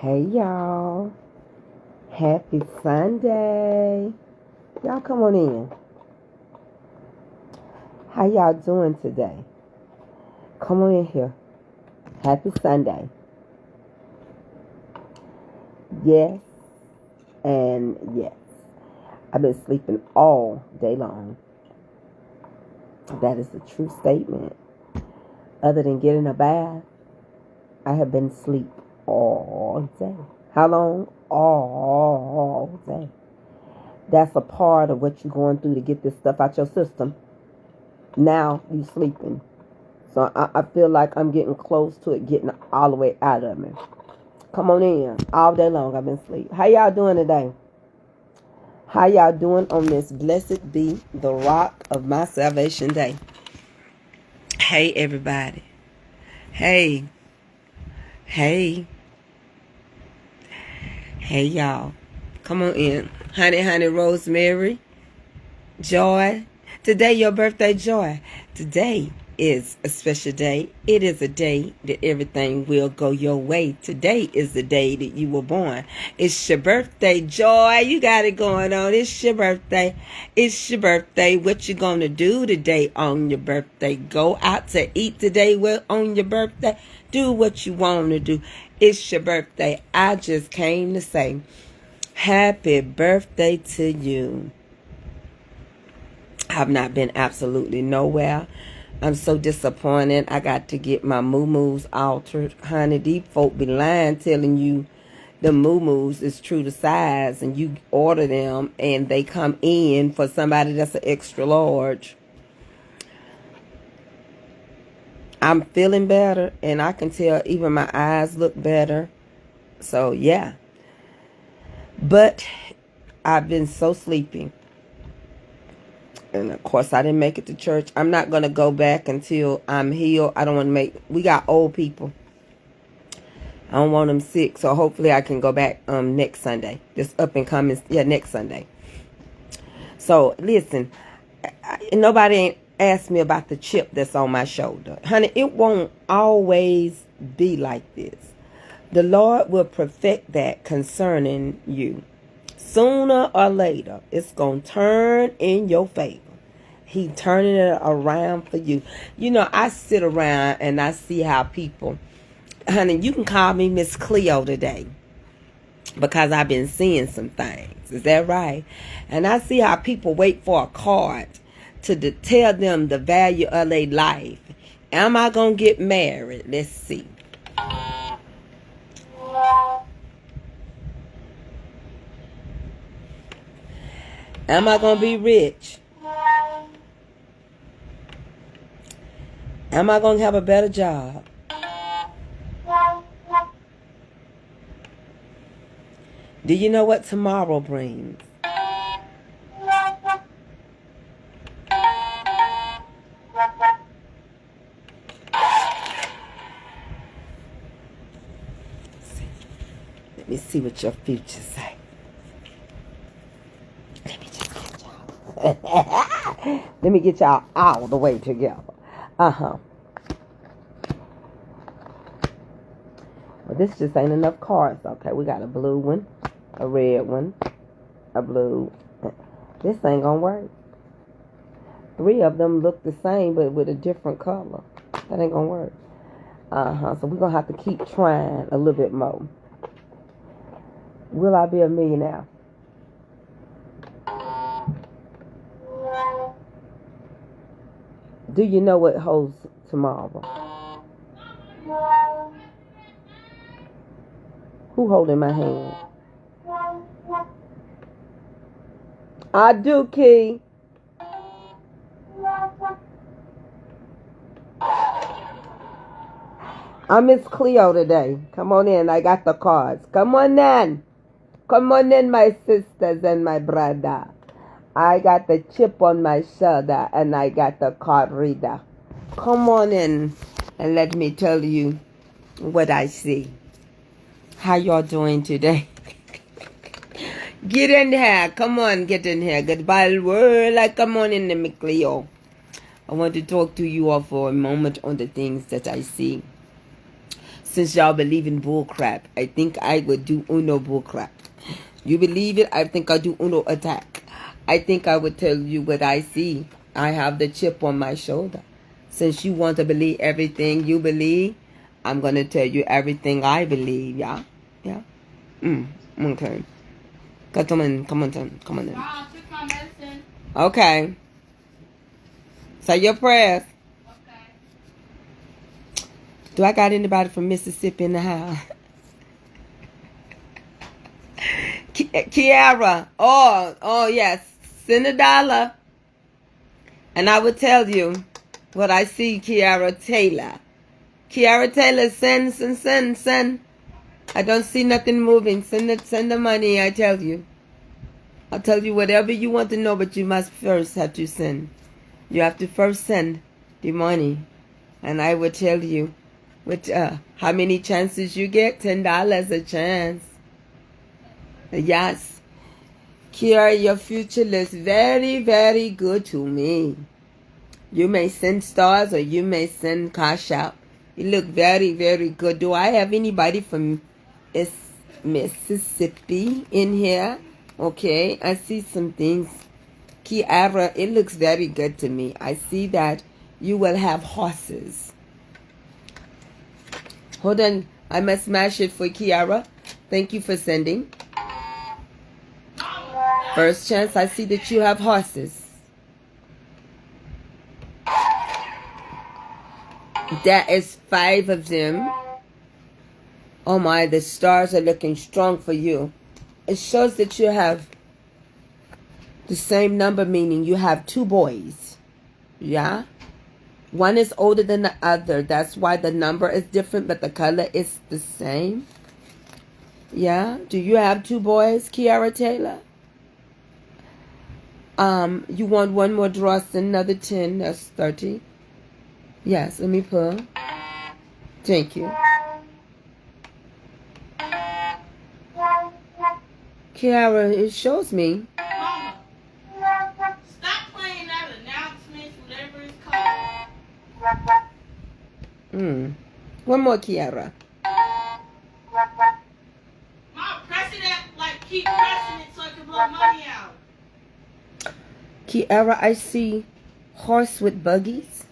Hey y'all, happy Sunday. Y'all come on in. How y'all doing today? Come on in here. Happy Sunday. Yes and yes. I've been sleeping all day long. That is a true statement. Other than getting a bath, I have been asleep all day. How long? All day. That's a part of what you're going through to get this stuff out your system. Now you sleeping. So I feel like I'm getting close to it, getting all the way out of me. Come on in. All day long I've been asleep. How y'all doing today? How y'all doing on this blessed be the rock of my salvation day? Hey everybody. Hey. Hey. Hey y'all. Come on in. Honey, Rosemary. Joy. Today your birthday, Joy. Today is a special day. It is a day that everything will go your way. Today is the day that you were born. It's your birthday, Joy. You got it going on. It's your birthday. It's your birthday. What you gonna do today on your birthday? Go out to eat today on your birthday. Do what you want to do. It's your birthday. I just came to say happy birthday to you. I've not been absolutely nowhere. I'm so disappointed. I got to get my moo-moos altered. Honey, these folk be lying telling you the moo-moos is true to size and you order them and they come in for somebody that's an extra large. I'm feeling better and I can tell even my eyes look better. So, yeah. But I've been so sleepy. And of course, I didn't make it to church. I'm not going to go back until I'm healed. I don't want to we got old people. I don't want them sick. So hopefully I can go back next Sunday. This up and coming, next Sunday. So listen, nobody ain't asked me about the chip that's on my shoulder. Honey, it won't always be like this. The Lord will perfect that concerning you. Sooner or later, it's going to turn in your favor. He turning it around for you. You know, I sit around and I see how people, honey, you can call me Miss Cleo today because I've been seeing some things. Is that right? And I see how people wait for a card to tell them the value of their life. Am I going to get married? Let's see. Am I going to be rich? Am I going to have a better job? Do you know what tomorrow brings? Let me see what your future say. Let me just get y'all. Let me get y'all all the way together. Well, this just ain't enough cards. Okay, we got a blue one, a red one, a blue. This ain't gonna work. 3 of them look the same, but with a different color. That ain't gonna work. So we're gonna have to keep trying a little bit more. Will I be a millionaire? Do you know what holds tomorrow? Who holding my hand? I do, Key. I'm Miss Cleo today. Come on in. I got the cards. Come on in. Come on in, my sisters and my brother. I got the chip on my shoulder and I got the card reader. Come on in and let me tell you what I see. How y'all doing today? Get in here. Come on, get in here. Goodbye, world. Like, come on in, Miss Cleo. I want to talk to you all for a moment on the things that I see. Since y'all believe in bull crap, I think I would do Uno bull crap. You believe it? I think I'll do Uno attack. I think I would tell you what I see. I have the chip on my shoulder. Since you want to believe everything you believe, I'm going to tell you everything I believe, yeah? Yeah? Okay. Come on, come on, come on in. Mom, took my medicine. Okay. Say your prayers. Okay. Do I got anybody from Mississippi in the house? Kiara. Oh, yes. Send $1. And I will tell you what I see, Kiara Taylor. Kiara Taylor, send. I don't see nothing moving. Send the money, I tell you. I'll tell you whatever you want to know, but you must first have to send. You have to first send the money. And I will tell you how many chances you get. $10 a chance. Yes. Kiara, your future looks very, very good to me. You may send stars or you may send cash out. You look very, very good. Do I have anybody from Mississippi in here? Okay, I see some things. Kiara, it looks very good to me. I see that you will have horses. Hold on, I must smash it for Kiara. Thank you for sending. First chance, I see that you have horses. That is 5 of them. Oh my, the stars are looking strong for you. It shows that you have the same number, meaning you have 2 boys. Yeah? One is older than the other. That's why the number is different, but the color is the same. Yeah? Do you have 2 boys, Kiara Taylor? You want one more draw, send another 10. That's 30. Yes, let me pull. Thank you. Kiara, it shows me. Mama, stop playing that announcement, whatever it's called. One more, Kiara. Mom, press it at, like, keep pressing it so I can blow money out. Kiara, I see horse with buggies.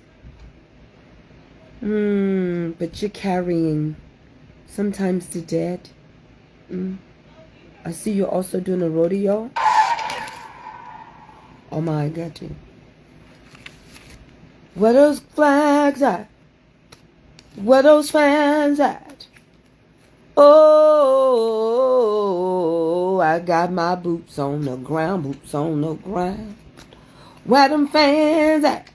But you're carrying sometimes the dead. I see you're also doing a rodeo. Oh my, I got you. Where those flags at? Where those fans at? Oh, I got my boots on the ground, boots on the ground. Where them fans at?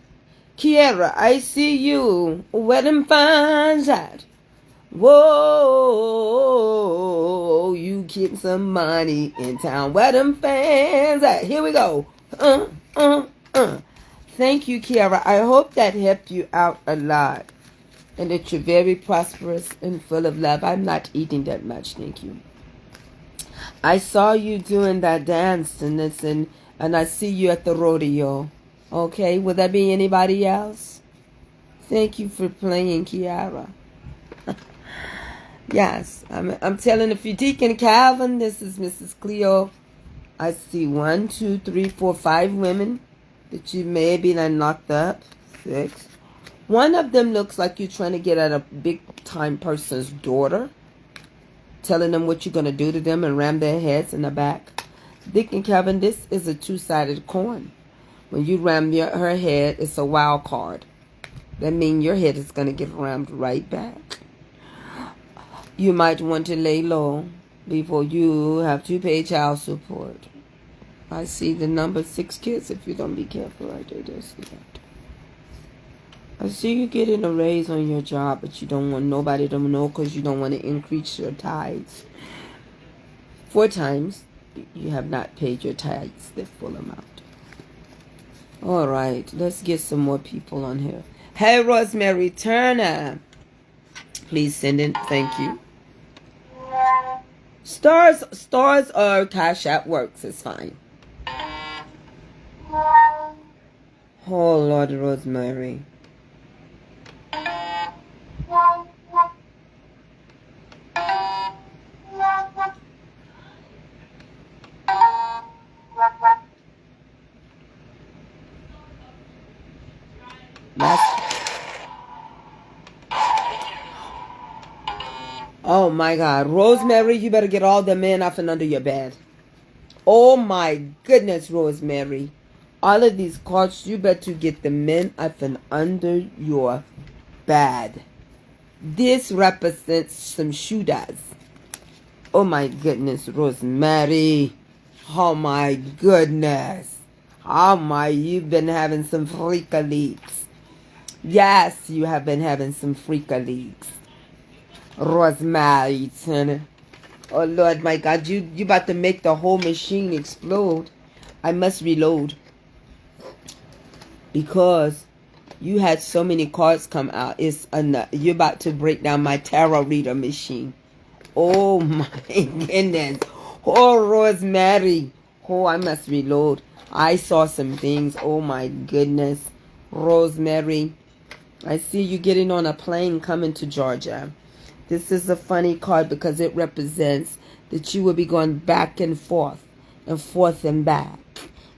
Kiara, I see you. Where them fans at? Whoa, you keep some money in town. Where them fans at? Here we go. Thank you, Kiara. I hope that helped you out a lot. And that you're very prosperous and full of love. I'm not eating that much, thank you. I saw you doing that dance and I see you at the rodeo. Okay, would that be anybody else? Thank you for playing, Kiara. Yes, I'm telling if you Deacon Calvin, this is Mrs. Cleo. I see 1, 2, 3, 4, 5 women that you may have been locked up. 6. One of them looks like you're trying to get at a big time person's daughter, telling them what you're going to do to them and ram their heads in the back. Deacon Calvin, this is a 2-sided coin. When you ram her head, it's a wild card. That means your head is going to get rammed right back. You might want to lay low before you have to pay child support. I see the number 6 kids if you don't be careful right there. Just see that. I see you getting a raise on your job, but you don't want nobody to know because you don't want to increase your tithes. 4 times you have not paid your tithes the full amount. All right, let's get some more people on here. Hey, Rosemary Turner. Please send in. Thank you. Stars or Cash App works. It's fine. Oh, Lord, Rosemary. Oh my God. Rosemary, you better get all the men off and under your bed. Oh my goodness, Rosemary. All of these cards, you better get the men up and under your bed. This represents some shooters. Oh my goodness, Rosemary. Oh my goodness. Oh my, you've been having some freaka leaks. Yes, you have been having some freaka leaks. Rosemary, honey. Oh Lord, my God, you about to make the whole machine explode. I must reload. Because you had so many cards come out. It's enough. You're about to break down my tarot reader machine. Oh my goodness. Oh, Rosemary. Oh, I must reload. I saw some things. Oh my goodness. Rosemary. I see you getting on a plane coming to Georgia. This is a funny card because it represents that you will be going back and forth and back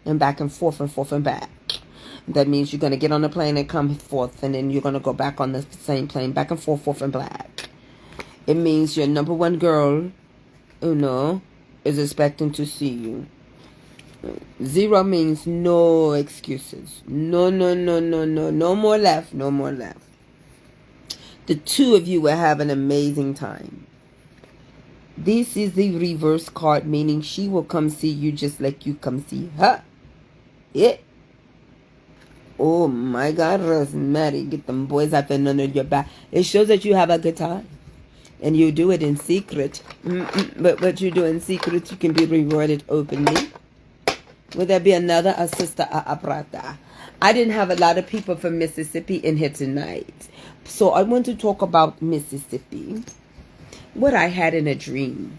and forth and back. That means you're going to get on the plane and come forth, and then you're going to go back on the same plane, back and forth and back. It means your number one girl, is expecting to see you. 0 means no excuses. No more left, no more left. The two of you will have an amazing time. This is the reverse card, meaning she will come see you just like you come see her. It. Oh my God, Rosemary, get them boys up and under your back. It shows that you have a good time. And you do it in secret. But what you do in secret, you can be rewarded openly. Will there be another, a sister, a brother? I didn't have a lot of people from Mississippi in here tonight. So I want to talk about Mississippi. What I had in a dream.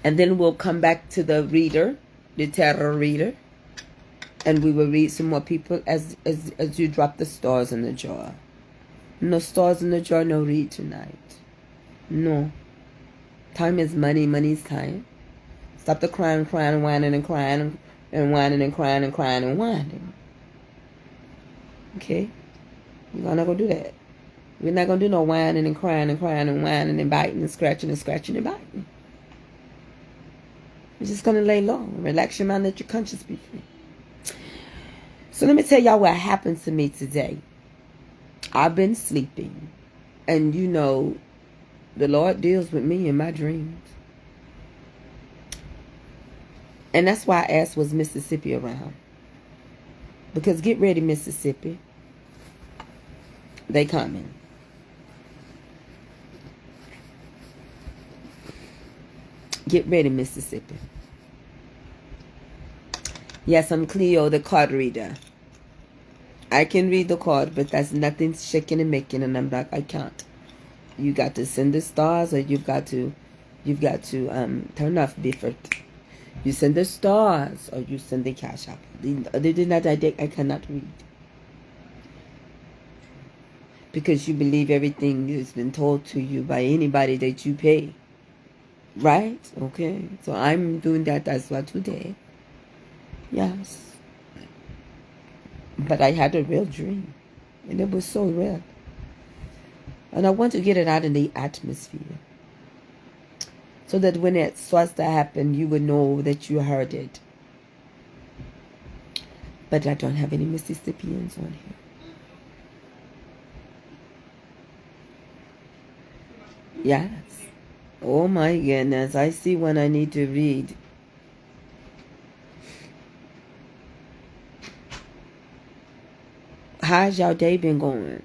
And then we'll come back to the reader, the tarot reader. And we will read some more people as you drop the stars in the jar. No stars in the jar, no read tonight. No. Time is money, money's time. Stop the crying, and whining and crying and whining and crying and crying and whining. Okay? We're not going to do that. We're not going to do no whining and crying and whining and biting and scratching and biting. We're just going to lay low. Relax your mind, let your conscience be free. So let me tell y'all what happened to me today. I've been sleeping. And the Lord deals with me in my dreams. And that's why I asked, was Mississippi around? Because get ready, Mississippi. They coming. Get ready, Mississippi. Yes, I'm Cleo, the card reader. I can read the card, but that's nothing shaking and making, and I'm like, I can't. You got to send the stars, or you've got to turn off different. You send the stars, or you send the cash app. Other than that, I cannot read. Because you believe everything has been told to you by anybody that you pay. Right? Okay. So I'm doing that as well today. Yes. But I had a real dream. And it was so real. And I want to get it out in the atmosphere. So that when it starts to happen, you would know that you heard it. But I don't have any Mississippians on here. Yes. Oh my goodness. I see one I need to read. How's y'all day been going?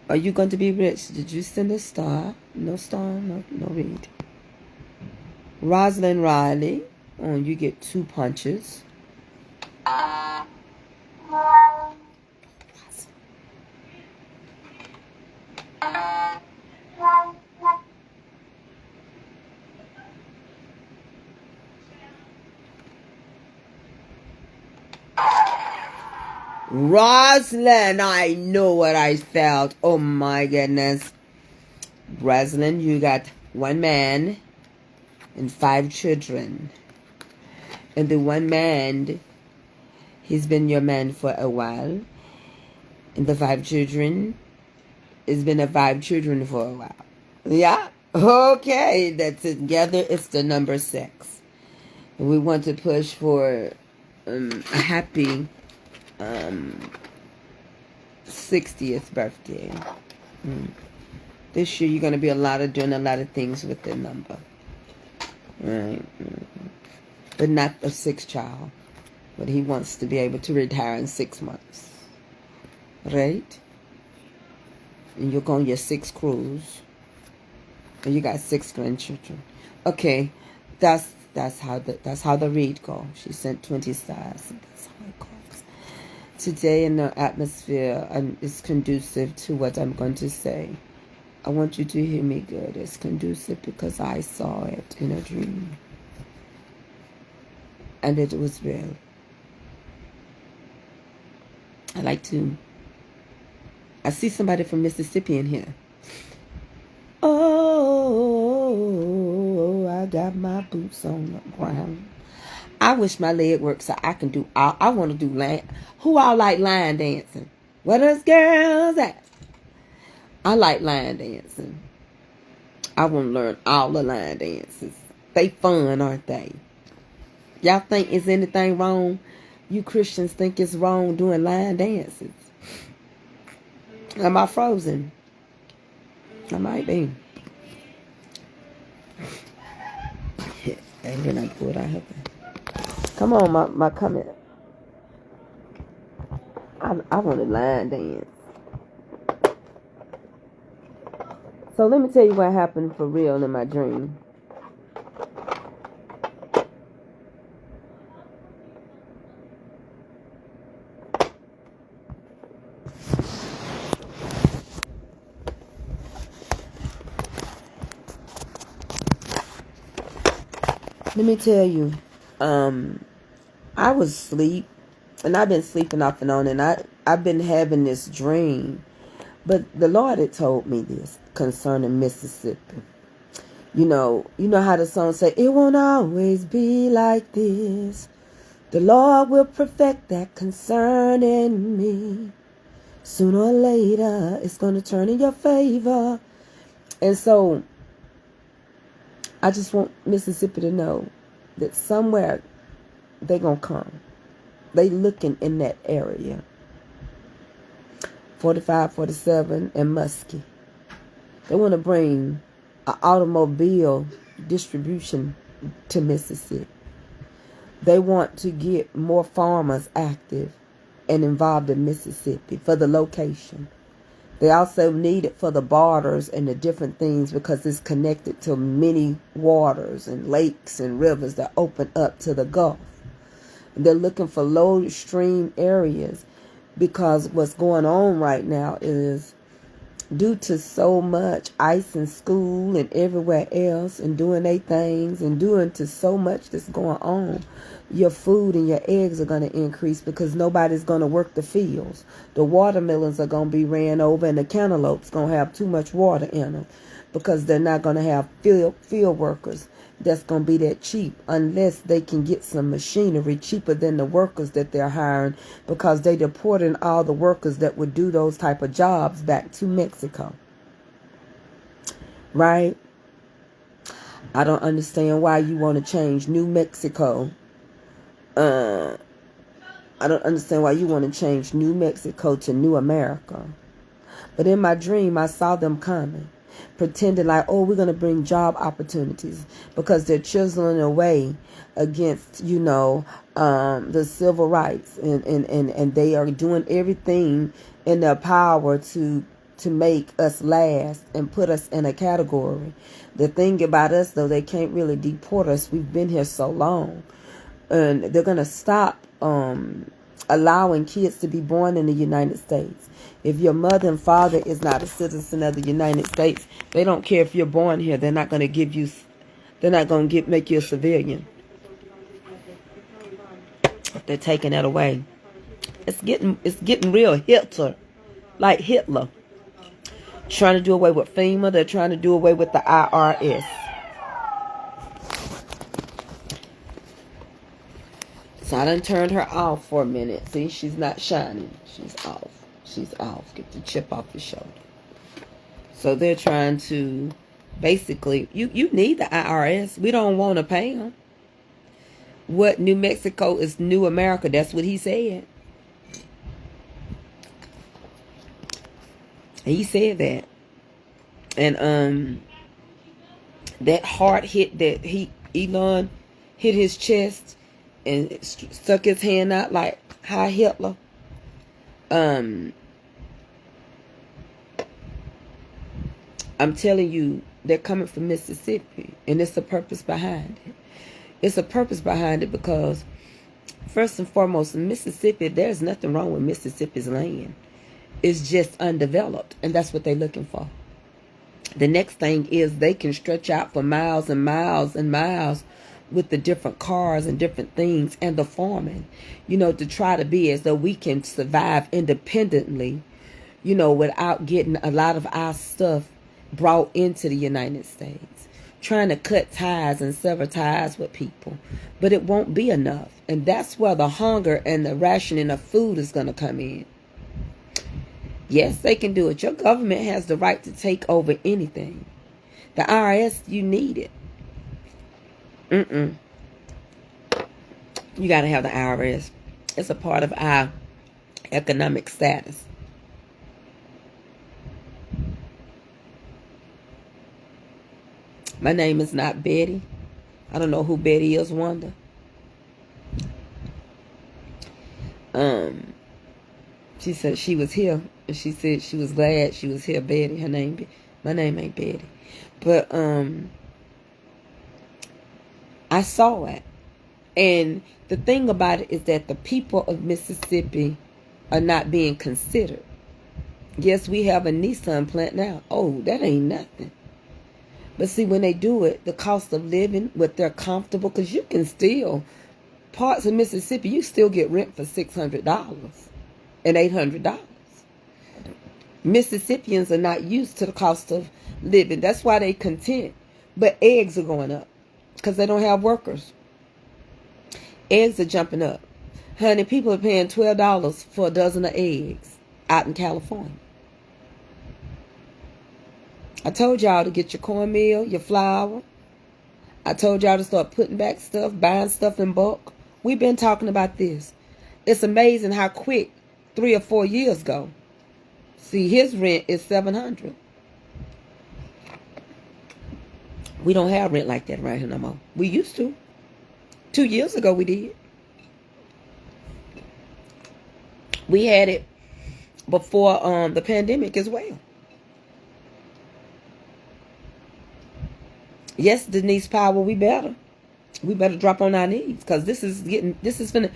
Are you going to be rich? Did you send a star? No star, no read. Rosalind Riley. Oh, you get 2 punches. Rosalind, I know what I felt. Oh my goodness. Rosalind, you got 1 man and 5 children. And the 1 man, he's been your man for a while. And the 5 children, it's been a 5 children for a while. Yeah. Okay. That together it's the number 6. And we want to push for a happy 60th birthday. This year you're going to be doing a lot of things with the number. Right. But not a 6th child. But he wants to be able to retire in 6 months. Right? And you're on your 6th cruise. And you got 6 grandchildren. Okay. That's how the read goes. She sent 20 stars. That's how it goes. Today in the atmosphere is conducive to what I'm going to say. I want you to hear me good. It's conducive because I saw it in a dream. And it was real. I see somebody from Mississippi in here. Oh, I got my boots on the ground. I wish my leg worked so I can do I want to do line. Who all like line dancing? Where those girls at? I like line dancing. I want to learn all the line dances. They fun, aren't they? Y'all think is anything wrong? You Christians think it's wrong doing line dances? Am I frozen? I might be. And then I pulled out her thing. Come on, my comment. I want to line dance. So let me tell you what happened for real in my dream. Let me tell you, I was asleep, and I've been sleeping off and on, and I've been having this dream. But the Lord had told me this concerning Mississippi. You know how the song say, it won't always be like this. The Lord will perfect that concerning me. Sooner or later, it's going to turn in your favor. And so, I just want Mississippi to know that somewhere they're going to come. They looking in that area. 45, 47, and Muskie. They want to bring an automobile distribution to Mississippi. They want to get more farmers active and involved in Mississippi for the location. They also need it for the borders and the different things because it's connected to many waters and lakes and rivers that open up to the Gulf. They're looking for low stream areas because what's going on right now is due to so much ice in school and everywhere else and doing their things and doing to so much that's going on, your food and your eggs are going to increase because nobody's going to work the fields. The watermelons are going to be ran over and the cantaloupes going to have too much water in them because they're not going to have field workers that's going to be that cheap unless they can get some machinery cheaper than the workers that they're hiring because they deporting all the workers that would do those type of jobs back to Mexico. Right? I don't understand why you want to change New Mexico. I don't understand why you want to change New Mexico to New America. But in my dream, I saw them coming, pretending like, oh, we're going to bring job opportunities because they're chiseling away against, the civil rights. And they are doing everything in their power to make us last and put us in a category. The thing about us, though, they can't really deport us. We've been here so long. And they're going to stop allowing kids to be born in the United States. If your mother and father is not a citizen of the United States, they don't care if you're born here. They're not going to give you, they're not going to make you a civilian. They're taking that away. It's getting real Hitler, like Hitler. Trying to do away with FEMA. They're trying to do away with the IRS. So I done turned her off for a minute. See, she's not shining. She's off. She's off. Get the chip off your shoulder. So they're trying to Basically, you need the IRS. We don't want to pay them. What New Mexico is New America. That's what he said. He said that. And that hard hit that Elon hit his chest and stuck his hand out like Heil Hitler. I'm telling you, they're coming from Mississippi, and it's a purpose behind it. It's a purpose behind it because, first and foremost, in Mississippi, there's nothing wrong with Mississippi's land. It's just undeveloped, and that's what they're looking for. The next thing is they can stretch out for miles and miles and miles with the different cars and different things and the farming, to try to be as though we can survive independently, without getting a lot of our stuff brought into the United States, trying to cut ties and sever ties with people. But it won't be enough. And that's where the hunger and the rationing of food is going to come in. Yes, they can do it. Your government has the right to take over anything. The IRS, you need it. You got to have the IRS. It's a part of our economic status. My name is not Betty. I don't know who Betty is, Wanda. She said she was here, and she said she was glad she was here, Betty. My name ain't Betty. But I saw it. And the thing about it is that the people of Mississippi are not being considered. Yes, we have a Nissan plant now. Oh, that ain't nothing. But see, when they do it, the cost of living, what they're comfortable, because you can still, parts of Mississippi, you still get rent for $600 and $800. Mississippians are not used to the cost of living. That's why they content. But eggs are going up because they don't have workers. Eggs are jumping up. Honey, people are paying $12 for a dozen of eggs out in California. I told y'all to get your cornmeal, your flour. I told y'all to start putting back stuff, buying stuff in bulk. We've been talking about this. It's amazing how quick 3 or 4 years go. See, his rent is $700. We don't have rent like that right here no more. We used to. 2 years ago we did. We had it before the pandemic as well. Yes, Denise Powell, we better drop on our knees, because this is finna,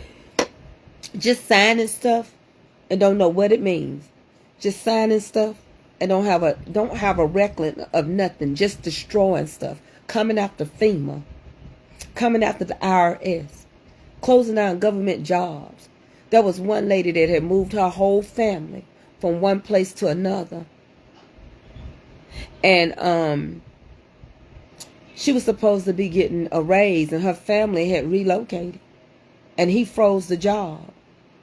just signing stuff and don't know what it means. Just signing stuff and don't have a record of nothing, just destroying stuff, coming after FEMA, coming after the IRS, closing down government jobs. There was one lady that had moved her whole family from one place to another. And she was supposed to be getting a raise, and her family had relocated. And he froze the job.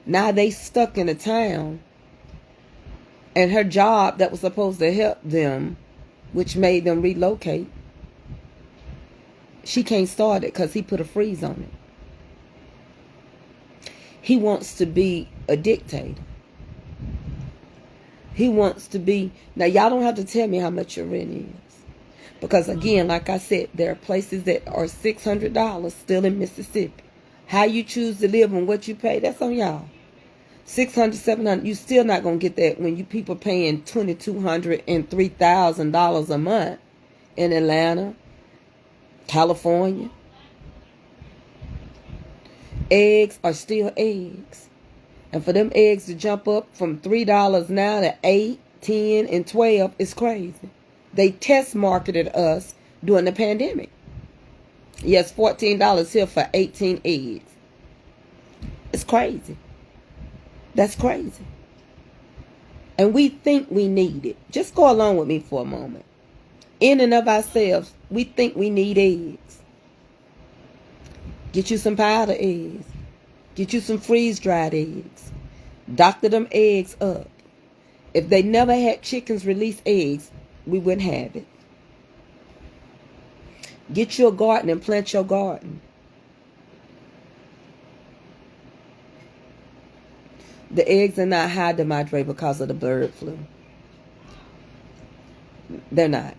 Now they stuck in a town. And her job that was supposed to help them, which made them relocate, she can't start it because he put a freeze on it. He wants to be a dictator. He wants to be... Now, y'all don't have to tell me how much your rent is. Because, again, like I said, there are places that are $600 still in Mississippi. How you choose to live and what you pay, that's on y'all. $600, $700, you still not going to get that when you people paying $2,200 and $3,000 a month in Atlanta, California. Eggs are still eggs. And for them eggs to jump up from $3 now to $8, $10, and $12 is crazy. They test marketed us during the pandemic. Yes, $14 here for 18 eggs. It's crazy. That's crazy. And we think we need it. Just go along with me for a moment. In and of ourselves, we think we need eggs. Get you some powder eggs. Get you some freeze-dried eggs. Doctor them eggs up. If they never had chickens release eggs, we wouldn't have it. Get you a garden and plant your garden. The eggs are not high dehydrated because of the bird flu. They're not.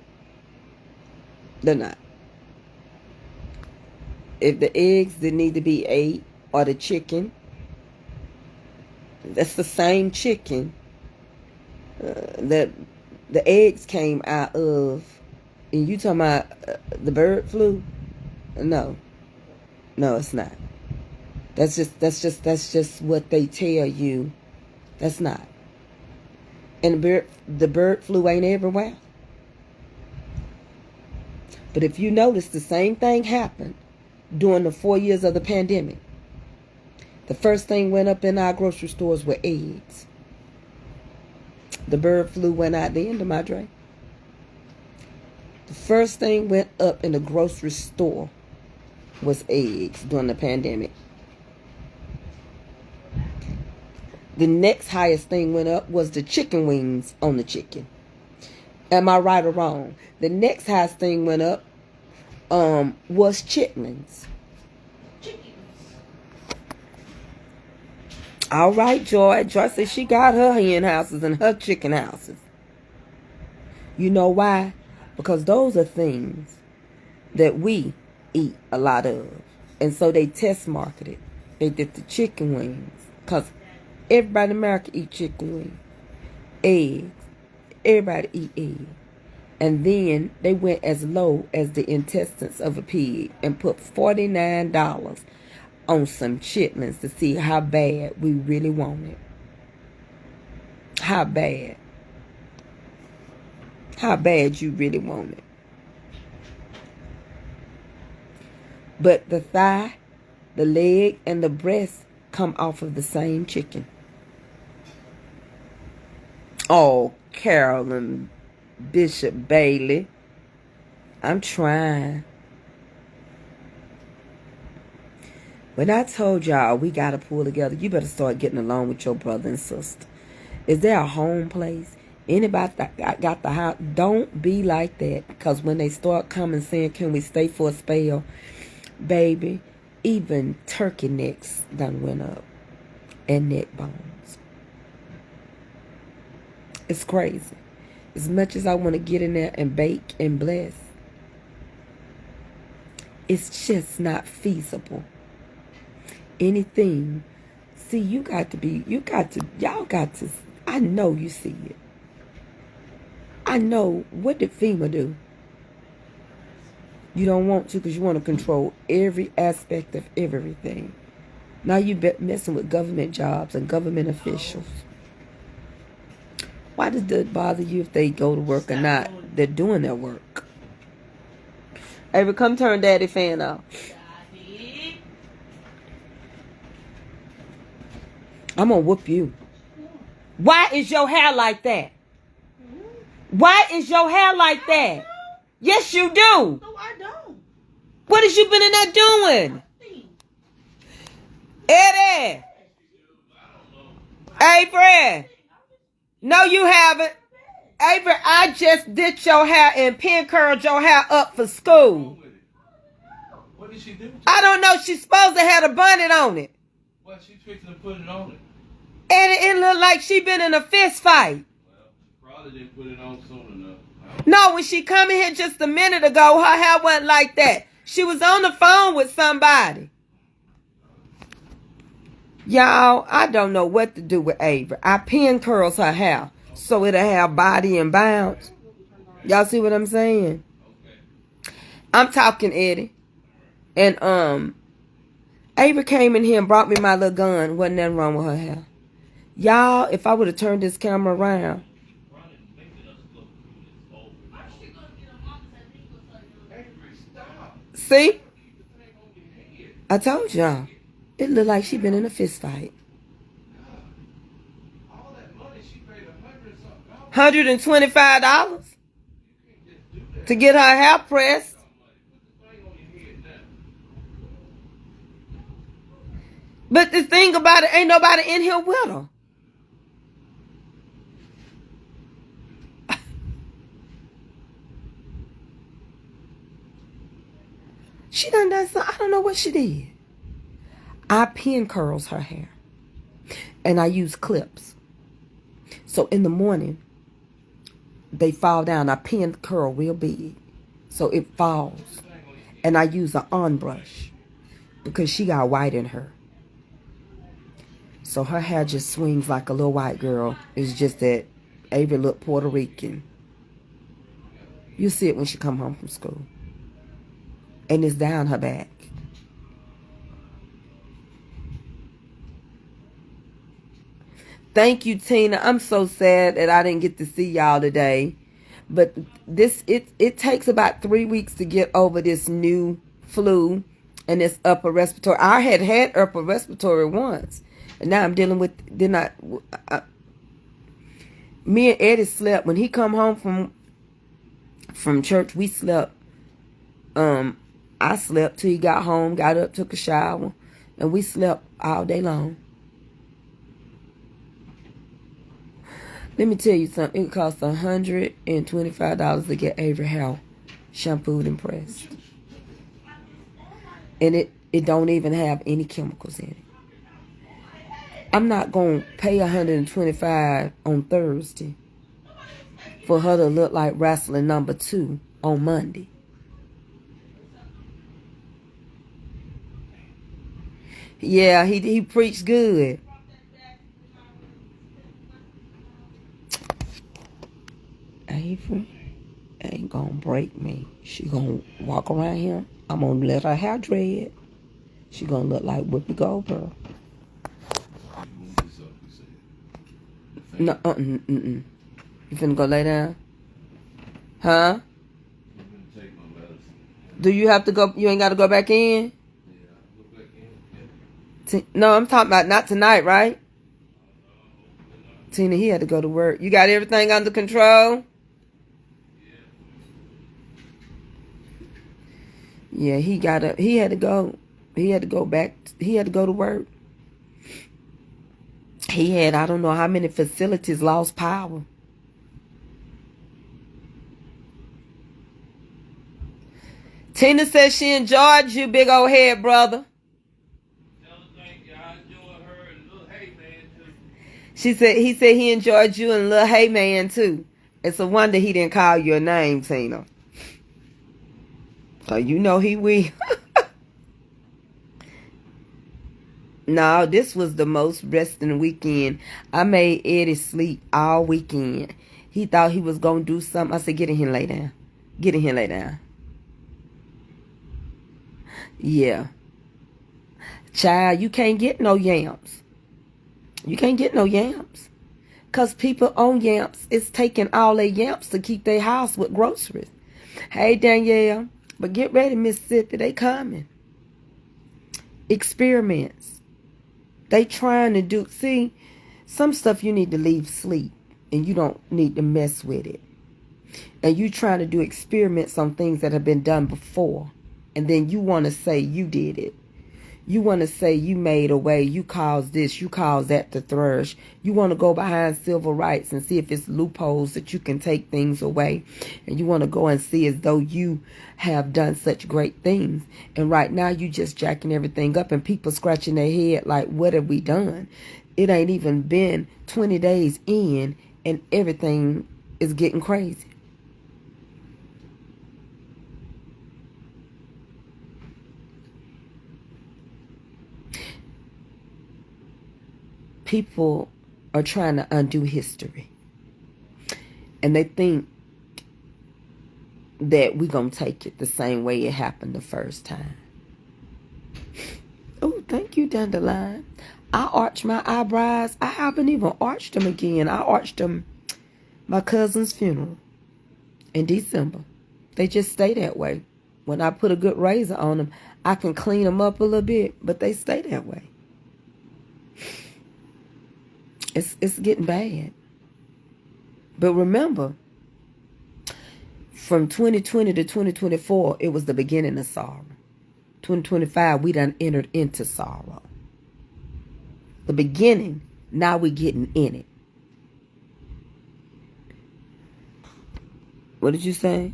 They're not. If the eggs that need to be ate or the chicken, that's the same chicken that the eggs came out of. And you talking about the bird flu? No, it's not. That's just what they tell you. That's not. And the bird flu ain't everywhere. But if you notice, the same thing happened during the 4 years of the pandemic. The first thing went up in our grocery stores were eggs. The bird flu went out the end of my drain. The first thing went up in the grocery store was eggs during the pandemic. The next highest thing went up was the chicken wings on the chicken. Am I right or wrong? The next highest thing went up was chitlins. All right, Joy. Joy said she got her hen houses and her chicken houses. You know why? Because those are things that we eat a lot of. And so they test marketed. They did the chicken wings. Because everybody in America eat chicken wings. Eggs. Everybody eat eggs. And then they went as low as the intestines of a pig and put $49 on some chitlins to see how bad we really want it. How bad. How bad you really want it. But the thigh, the leg, and the breast come off of the same chicken. Oh, Carolyn Bishop Bailey. I'm trying. When I told y'all we got to pull together, you better start getting along with your brother and sister. Is there a home place? Anybody that got the house? Don't be like that. Because when they start coming saying, can we stay for a spell? Baby, even turkey necks done went up. And neck bones. It's crazy. As much as I want to get in there and bake and bless, it's just not feasible. Anything. See, y'all got to, I know you see it. I know. What did FEMA do? You don't want to because you want to control every aspect of everything. Now you messing with government jobs and government officials. Why does it bother you if they go to work or not? They're doing their work. Avery, come turn Daddy fan off. I'm gonna whoop you. Why is your hair like that? Why is your hair like that? Yes, you do. No, I don't. What has you been in there doing? Eddie. Avery. No, you haven't. Avery, I just did your hair and pin curled your hair up for school. What did she do? I don't know. She's supposed to have a bonnet on it. Well, she's fixing to put it on it. And it looked like she been in a fist fight. Well, she probably didn't put it on soon enough. No, when she come in here just a minute ago, her hair wasn't like that. She was on the phone with somebody. Y'all, I don't know what to do with Avery. I pin curls her hair so it'll have body and bounce. Y'all see what I'm saying? I'm talking Eddie. And Avery came in here and brought me my little gun. Wasn't nothing wrong with her hair. Y'all, if I would have turned this camera around. See? I told y'all. It looked like she been in a fist fight. $125 to get her hair pressed. But the thing about it, ain't nobody in here with her. She done something. I don't know what she did. I pin curls her hair. And I use clips. So in the morning, they fall down. I pin curl real big. So it falls. And I use an on brush. Because she got white in her. So her hair just swings like a little white girl. It's just that Avery look Puerto Rican. You see it when she come home from school. And it's down her back. Thank you, Tina. I'm so sad that I didn't get to see y'all today. But it takes about 3 weeks to get over this new flu and this upper respiratory. I had upper respiratory once. And now I'm dealing with, me and Eddie slept. When he come home from church, we slept. I slept till he got home, got up, took a shower, and we slept all day long. Let me tell you something. It costs $125 to get Avery hair shampooed and pressed. And it don't even have any chemicals in it. I'm not going to pay $125 on Thursday for her to look like wrestling number 2 on Monday. Yeah, he preached good. Avery ain't gonna break me. She gonna walk around here. I'm gonna let her hair dread. She gonna look like Whoopi Goldberg. No, You finna go lay down? Huh? Do you have to go? You ain't got to go back in? No, I'm talking about not tonight, right? Tina, he had to go to work. You got everything under control? Yeah, he had to go. He had to go back. He had to go to work. He had, I don't know how many facilities lost power. Tina says she enjoyed you, big old head brother. He said he enjoyed you and Lil Hey Man too. It's a wonder he didn't call your name, Tina. So you know he will. No, this was the most resting weekend. I made Eddie sleep all weekend. He thought he was going to do something. I said, get in here and lay down. Get in here and lay down. Yeah. Child, you can't get no yams. You can't get no yams. Because people on yams, it's taking all their yams to keep their house with groceries. Hey, Danielle. But get ready, Mississippi. They coming. Experiments. They trying to do, see, some stuff you need to leave sleep and you don't need to mess with it. And you trying to do experiments on things that have been done before. And then you want to say you did it. You want to say you made a way, you caused this, you caused that to flourish. You want to go behind civil rights and see if it's loopholes that you can take things away. And you want to go and see as though you have done such great things. And right now you just jacking everything up and people scratching their head like, what have we done? It ain't even been 20 days in and everything is getting crazy. People are trying to undo history. And they think that we're going to take it the same way it happened the first time. Oh, thank you, Dandelion. I arched my eyebrows. I haven't even arched them again. I arched them my cousin's funeral in December. They just stay that way. When I put a good razor on them, I can clean them up a little bit, but they stay that way. It's getting bad. But remember, from 2020 to 2024, it was the beginning of sorrow. 2025, we done entered into sorrow. The beginning, now we getting in it. What did you say?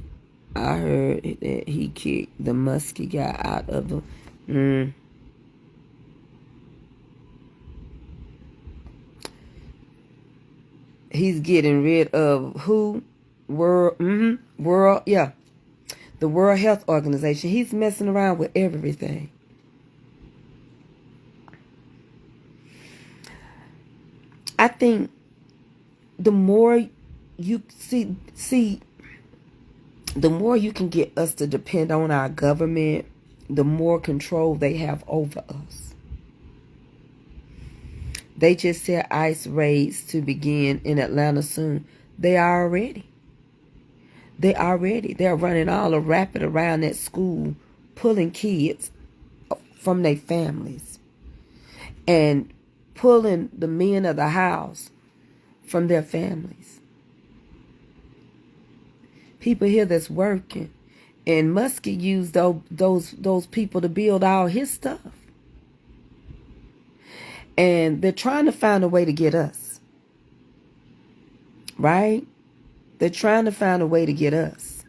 I heard that he kicked the musky guy out of the. He's getting rid of who? World, yeah. The World Health Organization. He's messing around with everything. I think the more you see, the more you can get us to depend on our government, the more control they have over us. They just said ICE raids to begin in Atlanta soon. They are already. They're running all the rapid around that school, pulling kids from their families and pulling the men of the house from their families. People here that's working, and Muskie used those people to build all his stuff. And they're trying to find a way to get us. Right? They're trying to find a way to get us.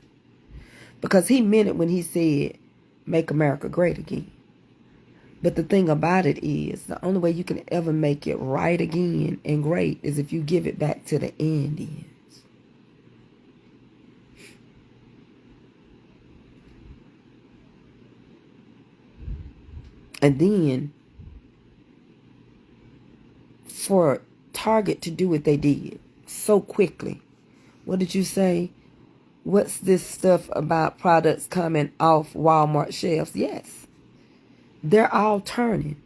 Because he meant it when he said, make America great again. But the thing about it is, the only way you can ever make it right again and great is if you give it back to the Indians. And then, for Target to do what they did so quickly, what did you say? What's this stuff about products coming off Walmart shelves? Yes. They're all turning.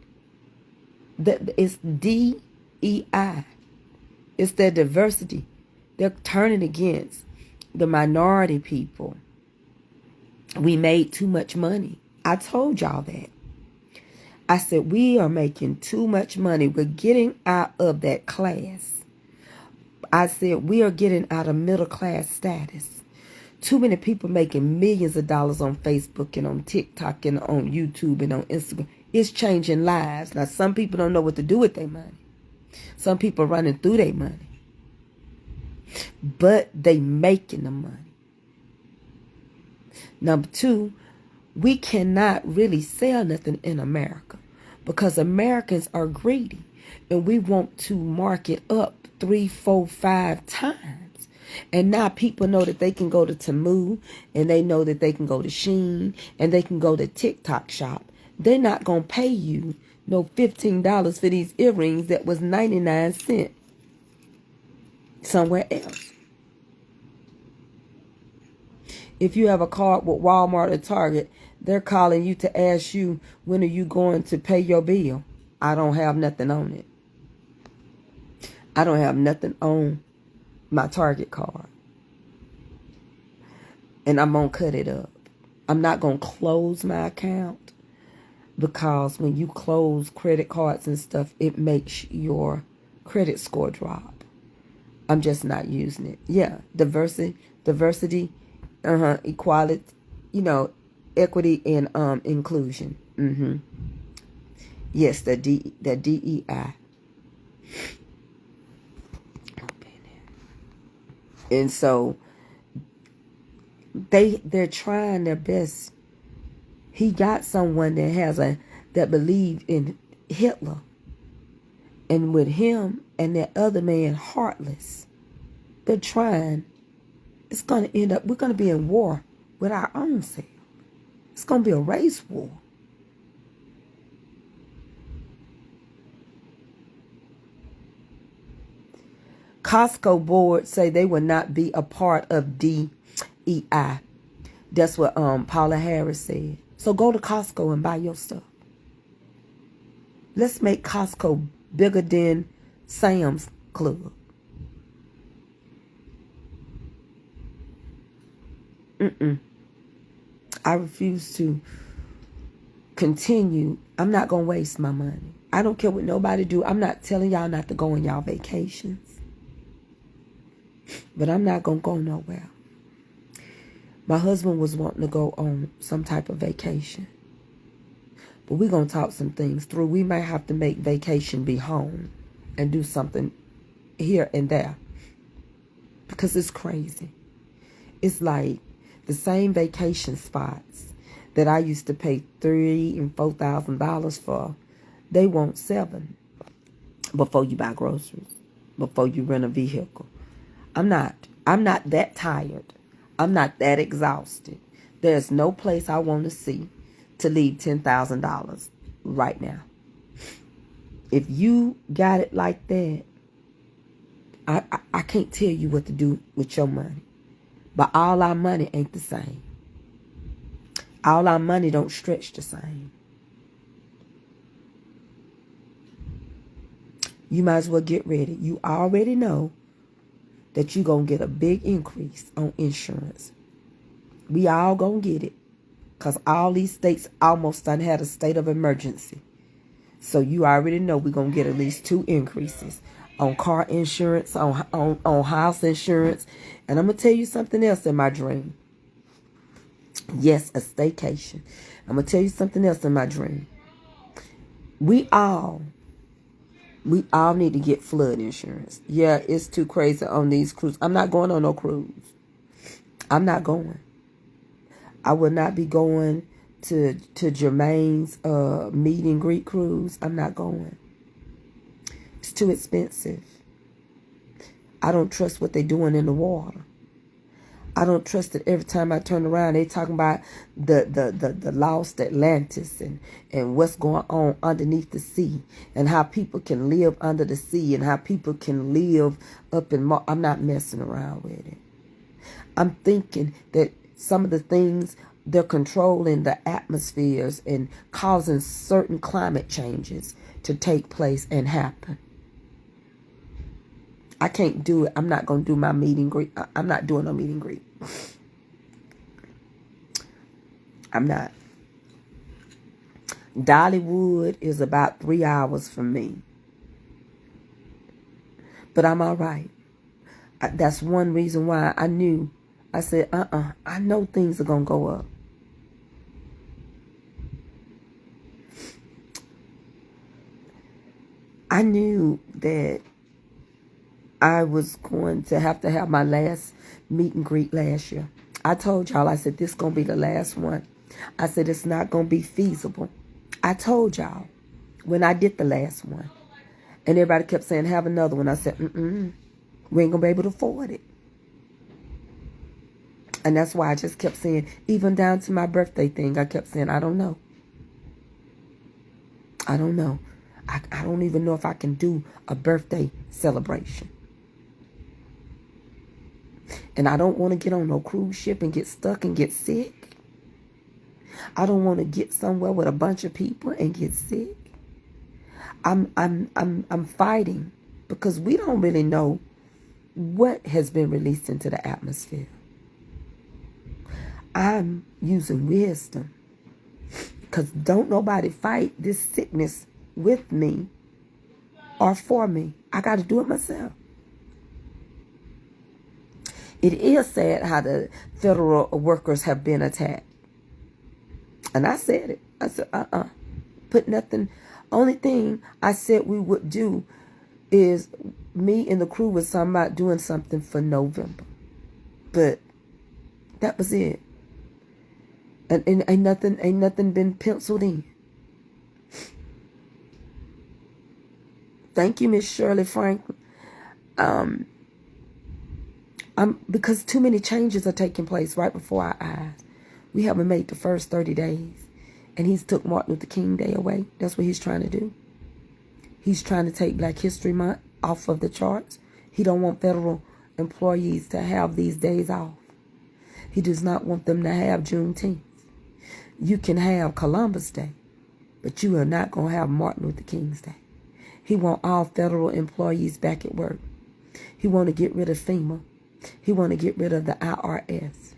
It's DEI. It's their diversity. They're turning against the minority people. We made too much money. I told y'all that. I said, we are making too much money. We're getting out of that class. I said, we are getting out of middle class status. Too many people making millions of dollars on Facebook and on TikTok and on YouTube and on Instagram. It's changing lives. Now, some people don't know what to do with their money. Some people running through their money. But they making the money. Number two, we cannot really sell nothing in America because Americans are greedy and we want to mark it up 3, 4, 5 times. And now people know that they can go to Temu and they know that they can go to Shein and they can go to TikTok shop. They're not going to pay you no $15 for these earrings that was 99 cents somewhere else. If you have a card with Walmart or Target, they're calling you to ask you, when are you going to pay your bill? I don't have nothing on it. I don't have nothing on my Target card. And I'm going to cut it up. I'm not going to close my account because when you close credit cards and stuff, it makes your credit score drop. I'm just not using it. Yeah, diversity, equality, equity and inclusion. Yes, the DEI. And so they're trying their best. He got someone that believed in Hitler. And with him and that other man, Heartless, they're trying. It's going to end up, we're going to be in war with our own self. It's going to be a race war. Costco board say they will not be a part of DEI. That's what Paula Harris said. So go to Costco and buy your stuff. Let's make Costco bigger than Sam's Club. I refuse to continue. I'm not going to waste my money. I don't care what nobody do. I'm not telling y'all not to go on y'all vacations. But I'm not going to go nowhere. My husband was wanting to go on some type of vacation. But we're going to talk some things through. We might have to make vacation be home and do something here and there. Because it's crazy. It's like The same vacation spots that I used to pay $3,000 and $4,000 for, they want $7,000 before you buy groceries, before you rent a vehicle. I'm not that tired. I'm not that exhausted. There's no place I want to see to leave $10,000 right now. If you got it like that, I can't tell you what to do with your money. But all our money ain't the same. All our money don't stretch the same. You might as well get ready. You already know that you're going to get a big increase on insurance. We all going to get it. Because all these states almost done had a state of emergency. So you already know we're going to get at least 2 increases on car insurance, on house insurance. And I'm going to tell you something else in my dream. Yes, a staycation. I'm going to tell you something else in my dream. We all need to get flood insurance. Yeah, it's too crazy on these cruises. I'm not going on no cruise. I'm not going. I will not be going to Jermaine's meet and greet cruise. I'm not going. It's too expensive. I don't trust what they're doing in the water. I don't trust that every time I turn around, they talking about the lost Atlantis and what's going on underneath the sea and how people can live under the sea and how people can live up in Mars. I'm not messing around with it. I'm thinking that some of the things they're controlling the atmospheres and causing certain climate changes to take place and happen. I can't do it. I'm not going to do my meet and greet. I'm not doing no meet and greet. I'm not. Dollywood is about 3 hours from me. But I'm all right. That's one reason why I knew. I said, I know things are going to go up. I knew that I was going to have my last meet and greet last year. I told y'all, I said, this is going to be the last one. I said, it's not going to be feasible. I told y'all when I did the last one. And everybody kept saying, have another one. I said, we ain't going to be able to afford it. And that's why I just kept saying, even down to my birthday thing, I kept saying, I don't know. I don't know. I don't even know if I can do a birthday celebration. And I don't want to get on no cruise ship and get stuck and get sick. I don't want to get somewhere with a bunch of people and get sick. I'm fighting because we don't really know what has been released into the atmosphere. I'm using wisdom because don't nobody fight this sickness with me or for me. I got to do it myself. It is sad how the federal workers have been attacked. And I said it. I said, put nothing. Only thing I said we would do is me and the crew was talking about doing something for November. But that was it. And ain't nothing been penciled in. Thank you, Miss Shirley Franklin. Because too many changes are taking place right before our eyes. We haven't made the first 30 days. And he's took Martin Luther King Day away. That's what he's trying to do. He's trying to take Black History Month off of the charts. He don't want federal employees to have these days off. He does not want them to have Juneteenth. You can have Columbus Day, but you are not going to have Martin Luther King's Day. He want all federal employees back at work. He want to get rid of FEMA. He want to get rid of the IRS.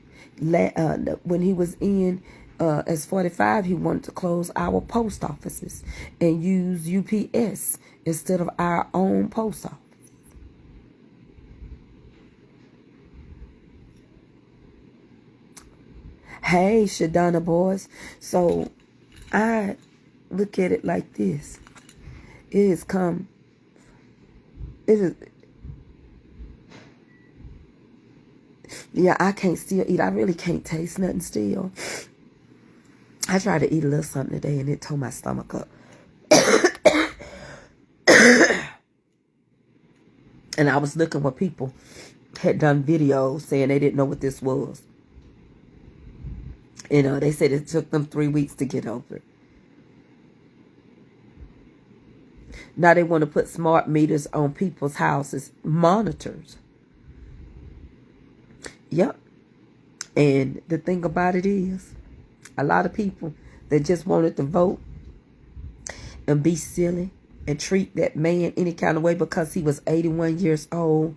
When he was in as 45, he wanted to close our post offices and use UPS instead of our own post office. Hey, Shadonna boys. So I look at it like this. It Yeah, I can't still eat. I really can't taste nothing still. I tried to eat a little something today and it tore my stomach up. And I was looking where people had done videos saying they didn't know what this was. You know, they said it took them 3 weeks to get over it. Now they want to put smart meters on people's houses, monitors. Yep. And the thing about it is, a lot of people that just wanted to vote and be silly and treat that man any kind of way because he was 81 years old.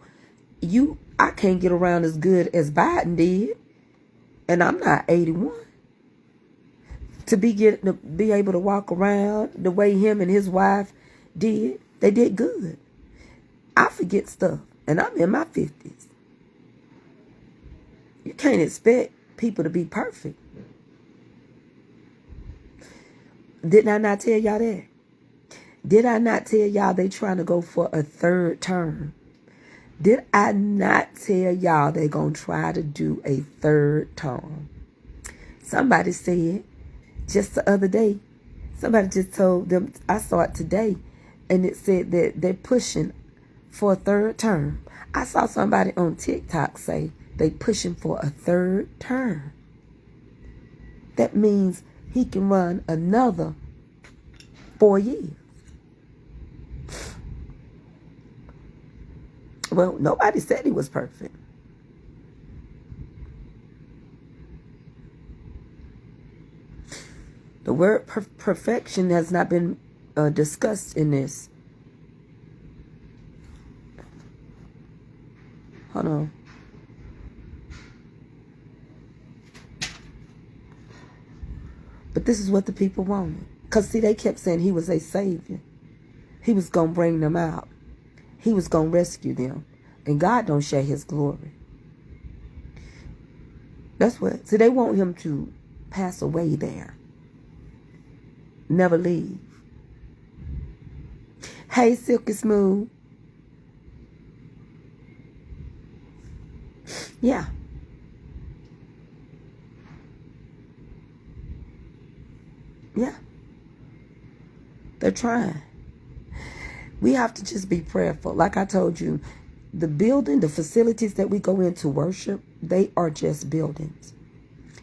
I can't get around as good as Biden did. And I'm not 81. To be able to walk around the way him and his wife did, they did good. I forget stuff. And I'm in my 50s. You can't expect people to be perfect. Didn't I not tell y'all that? Did I not tell y'all they trying to go for a 3rd term? Did I not tell y'all they gonna try to do a 3rd term? Somebody said just the other day, somebody just told them, I saw it today, and it said that they're pushing for a 3rd term. I saw somebody on TikTok say they pushing for a 3rd term. That means he can run another 4 years. Well, nobody said he was perfect. The word perfection has not been discussed in this. Hold on. But this is what the people wanted. Because, see, they kept saying he was a savior. He was going to bring them out. He was going to rescue them. And God don't share his glory. That's what. See, they want him to pass away there. Never leave. Hey, Silky Smooth. Yeah. Yeah. They're trying. We have to just be prayerful. Like I told you, the building, the facilities that we go into worship, they are just buildings.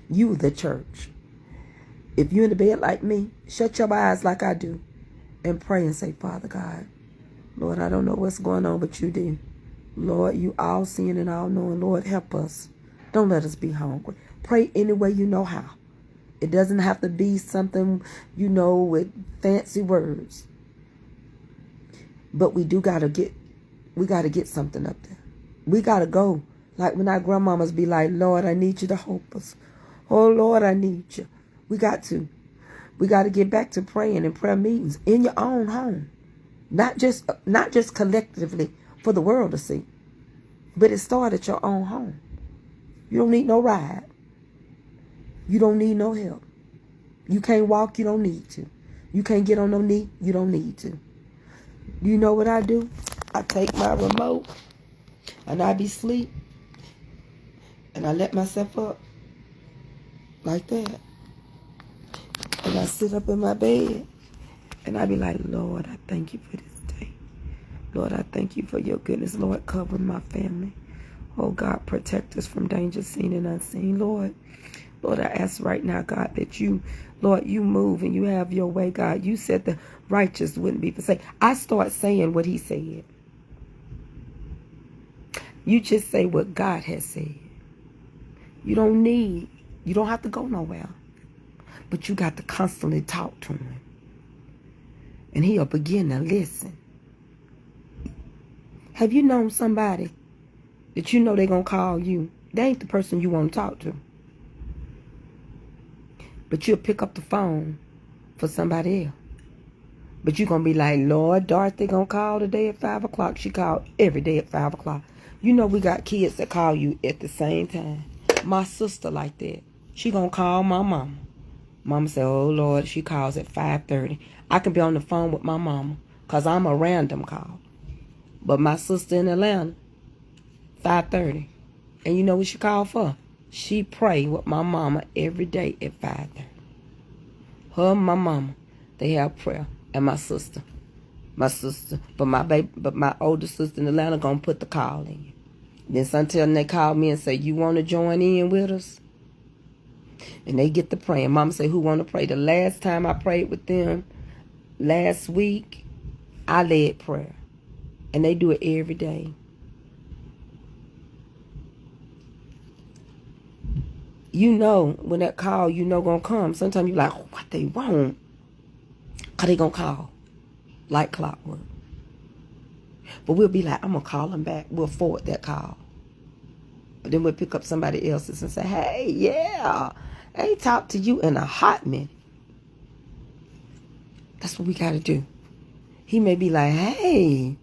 You, the church. If you're in the bed like me, shut your eyes like I do and pray and say, Father God, Lord, I don't know what's going on, but you do. Lord, you all seeing and all knowing. Lord, help us. Don't let us be hungry. Pray any way you know how. It doesn't have to be something, with fancy words. But we gotta get something up there. We gotta go. Like when our grandmamas be like, Lord, I need you to help us. Oh, Lord, I need you. We got to. We got to get back to praying in prayer meetings in your own home. Not just collectively for the world to see. But it started at your own home. You don't need no ride. You don't need no help. You can't walk, you don't need to. You can't get on no knee, you don't need to. You know what I do? I take my remote and I be asleep and I let myself up like that. And I sit up in my bed and I be like, Lord, I thank you for this day. Lord, I thank you for your goodness. Lord, cover my family. Oh, God, protect us from danger seen and unseen. Lord, I ask right now, God, that you move and you have your way, God. You said the righteous wouldn't be forsaken. I start saying what he said. You just say what God has said. You don't have to go nowhere. But you got to constantly talk to him. And he'll begin to listen. Have you known somebody that they're going to call you? They ain't the person you want to talk to. But you'll pick up the phone for somebody else. But you're going to be like, Lord, Dorothy going to call today at 5 o'clock. She called every day at 5 o'clock. We got kids that call you at the same time. My sister like that. She going to call my mama. Mama said, oh, Lord, she calls at 5:30. I can be on the phone with my mama because I'm a random call. But my sister in Atlanta, 5:30. And you know what she called for? She prayed with my mama every day at 5:30. Her and my mama, they have prayer. And my sister. But my older sister in Atlanta gonna put the call in. Then sometimes they call me and say, you want to join in with us? And they get to praying. Mama say, who want to pray? The last time I prayed with them, last week, I led prayer. And they do it every day. You know, when that call, you know gonna come. Sometimes you like, what they want? Because they gonna call. Like clockwork. But we'll be like, I'm gonna call them back. We'll forward that call. But then we'll pick up somebody else's and say, hey, yeah, I ain't talked to you in a hot minute. That's what we gotta do. He may be like, hey,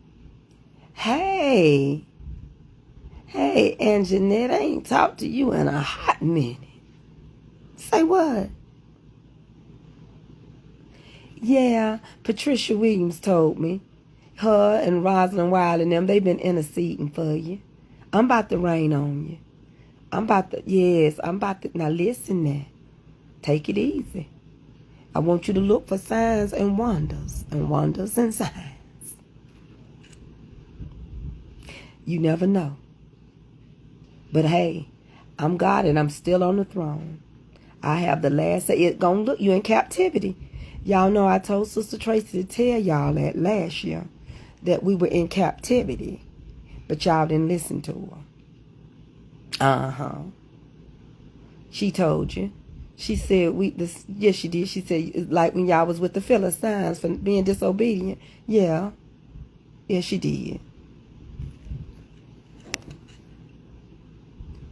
Aunt Jeanette, I ain't talked to you in a hot minute. Say what? Yeah, Patricia Williams told me. Her and Rosalind Wild and them, they've been interceding for you. I'm about to rain on you. I'm about to, now listen now. Take it easy. I want you to look for signs and wonders and signs. You never know. But hey, I'm God and I'm still on the throne. I have the last say. It's gonna look you in captivity. Y'all know I told Sister Tracey to tell y'all that last year that we were in captivity. But y'all didn't listen to her. Uh-huh. She told you. She said yes she did. She said it's like when y'all was with the Philistines for being disobedient. Yeah. Yeah, she did.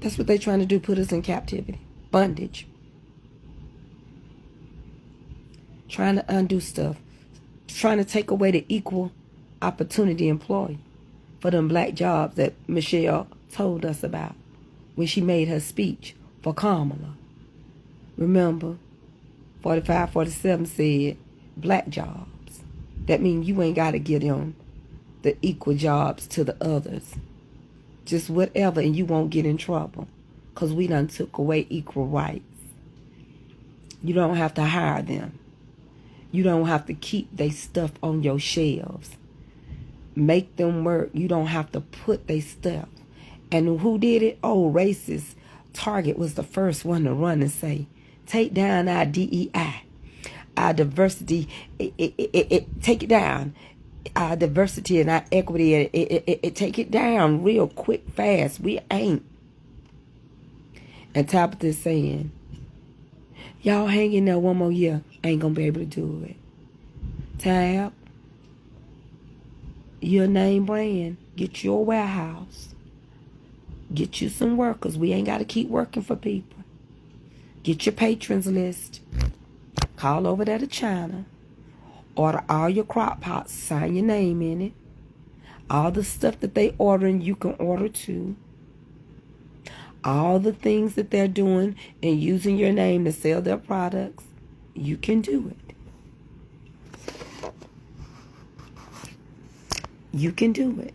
That's what they're trying to do, put us in captivity. Bondage. Trying to undo stuff. Trying to take away the equal opportunity employee for them black jobs that Michelle told us about when she made her speech for Kamala. Remember, 4547 said black jobs. That means you ain't got to get them the equal jobs to the others. Just whatever, and you won't get in trouble. Because we done took away equal rights. You don't have to hire them. You don't have to keep their stuff on your shelves. Make them work. You don't have to put their stuff. And who did it? Oh, racist. Target was the first one to run and say, take down our DEI. Our diversity. Take it down. Our diversity and our equity. Take it down real quick, fast. We ain't. And Tabitha's saying, y'all hang in there one more year. Ain't gonna be able to do it. Tab, your name brand. Get you a warehouse. Get you some workers. We ain't got to keep working for people. Get your patrons list. Call over there to China. Order all your crock pots. Sign your name in it. All the stuff that they ordering, you can order too. All the things that they're doing and using your name to sell their products, you can do it. You can do it.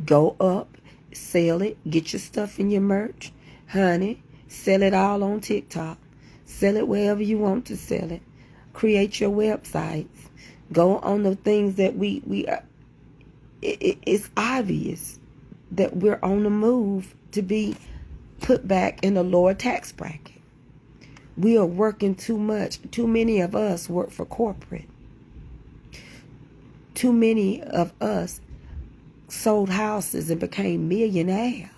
Go up, sell it, get your stuff in your merch. Honey, sell it all on TikTok. Sell it wherever you want to sell it. Create your websites. Go on the things that we are. It's obvious that we're on the move to be put back in a lower tax bracket. We are working too much. Too many of us work for corporate. Too many of us sold houses and became millionaires.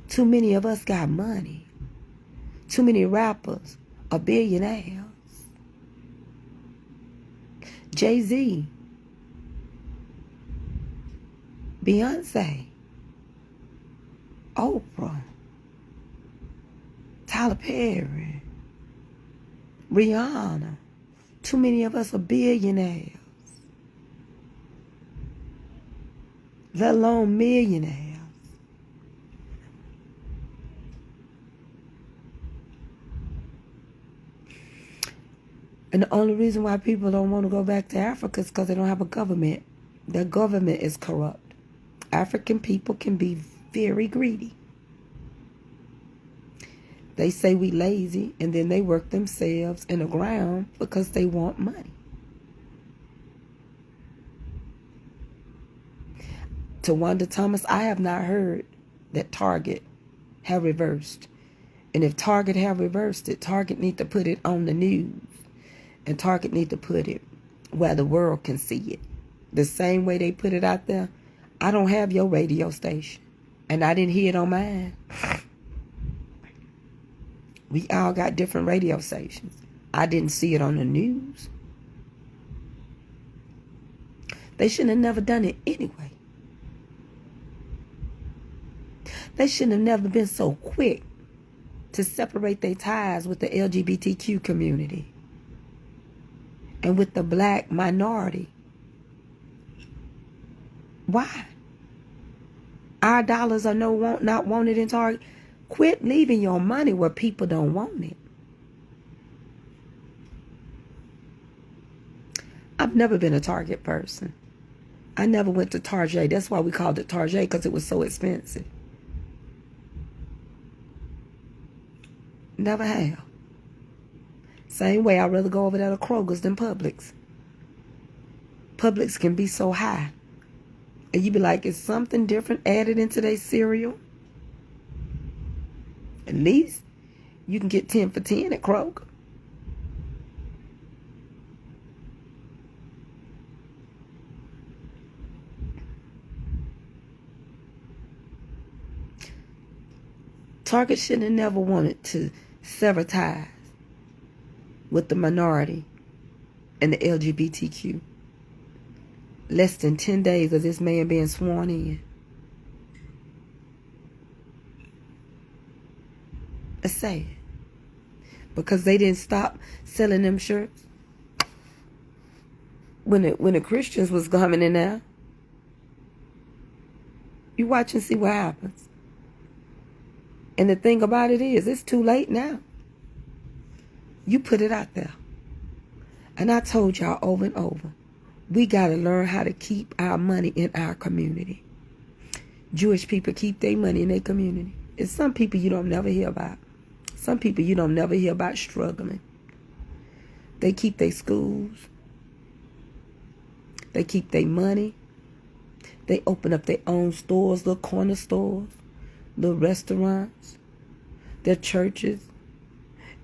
Too many of us got money. Too many rappers are billionaires. Jay-Z, Beyonce, Oprah, Tyler Perry, Rihanna. Too many of us are billionaires. Let alone millionaires. And the only reason why people don't want to go back to Africa is because they don't have a government. Their government is corrupt. African people can be very greedy. They say we lazy, and then they work themselves in the ground because they want money. To Wanda Thomas, I have not heard that Target have reversed. And if Target have reversed it, Target need to put it on the news. And Target need to put it where the world can see it. The same way they put it out there. I don't have your radio station. And I didn't hear it on mine. We all got different radio stations. I didn't see it on the news. They shouldn't have never done it anyway. They shouldn't have never been so quick to separate their ties with the LGBTQ community and with the black minority. Why? Our dollars are not wanted in Target. Quit leaving your money where people don't want it. I've never been a Target person. I never went to Target. That's why we called it Target, because it was so expensive. Never have. Same way, I'd rather go over there to Kroger's than Publix. Publix can be so high. And you be like, is something different added into their cereal? At least you can get 10 for 10 at Kroger. Target shouldn't have never wanted to sever ties with the minority and the LGBTQ. Less than 10 days of this man being sworn in. It's sad. Because they didn't stop selling them shirts when the Christians was coming in there. You watch and see what happens. And the thing about it is, it's too late now. You put it out there. And I told y'all over and over, we got to learn how to keep our money in our community. Jewish people keep their money in their community. It's some people you don't never hear about. Some people you don't never hear about struggling. They keep their schools. They keep their money. They open up their own stores, little corner stores, little restaurants, their churches,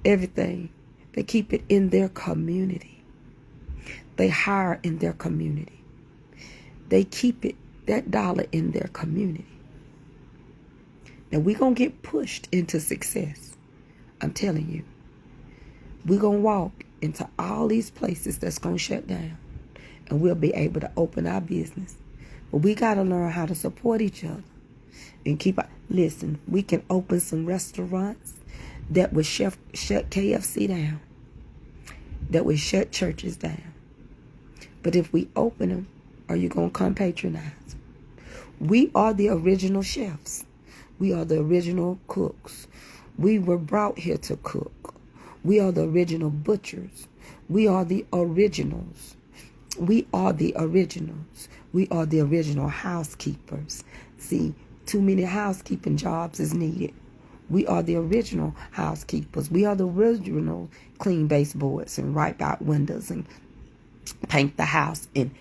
everything. They keep it in their community. They hire in their community. They keep it, that dollar, in their community. Now, we're going to get pushed into success. I'm telling you. We're going to walk into all these places that's going to shut down. And we'll be able to open our business. But we got to learn how to support each other. And keep, listen, we can open some restaurants that would shut KFC down. That would shut churches down. But if we open them, are you going to come patronize? We are the original chefs. We are the original cooks. We were brought here to cook. We are the original butchers. We are the originals. We are the originals. We are the original housekeepers. See, too many housekeeping jobs is needed. We are the original housekeepers. We are the original clean baseboards and wipe out windows and paint the house and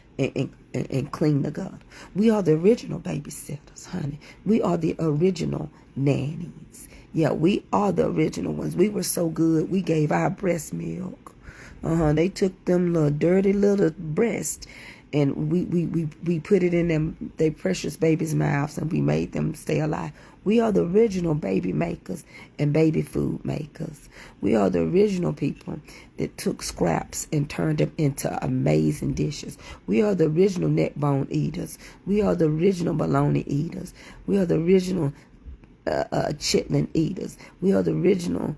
clean the gutter. We are the original babysitters, honey. We are the original nannies. Yeah, we are the original ones. We were so good, we gave our breast milk. They took them little dirty little breasts and we put it in them, they precious babies' mouths, and we made them stay alive. We are the original baby makers and baby food makers. We are the original people that took scraps and turned them into amazing dishes. We are the original neck bone eaters. We are the original bologna eaters. We are the original chitlin eaters. We are the original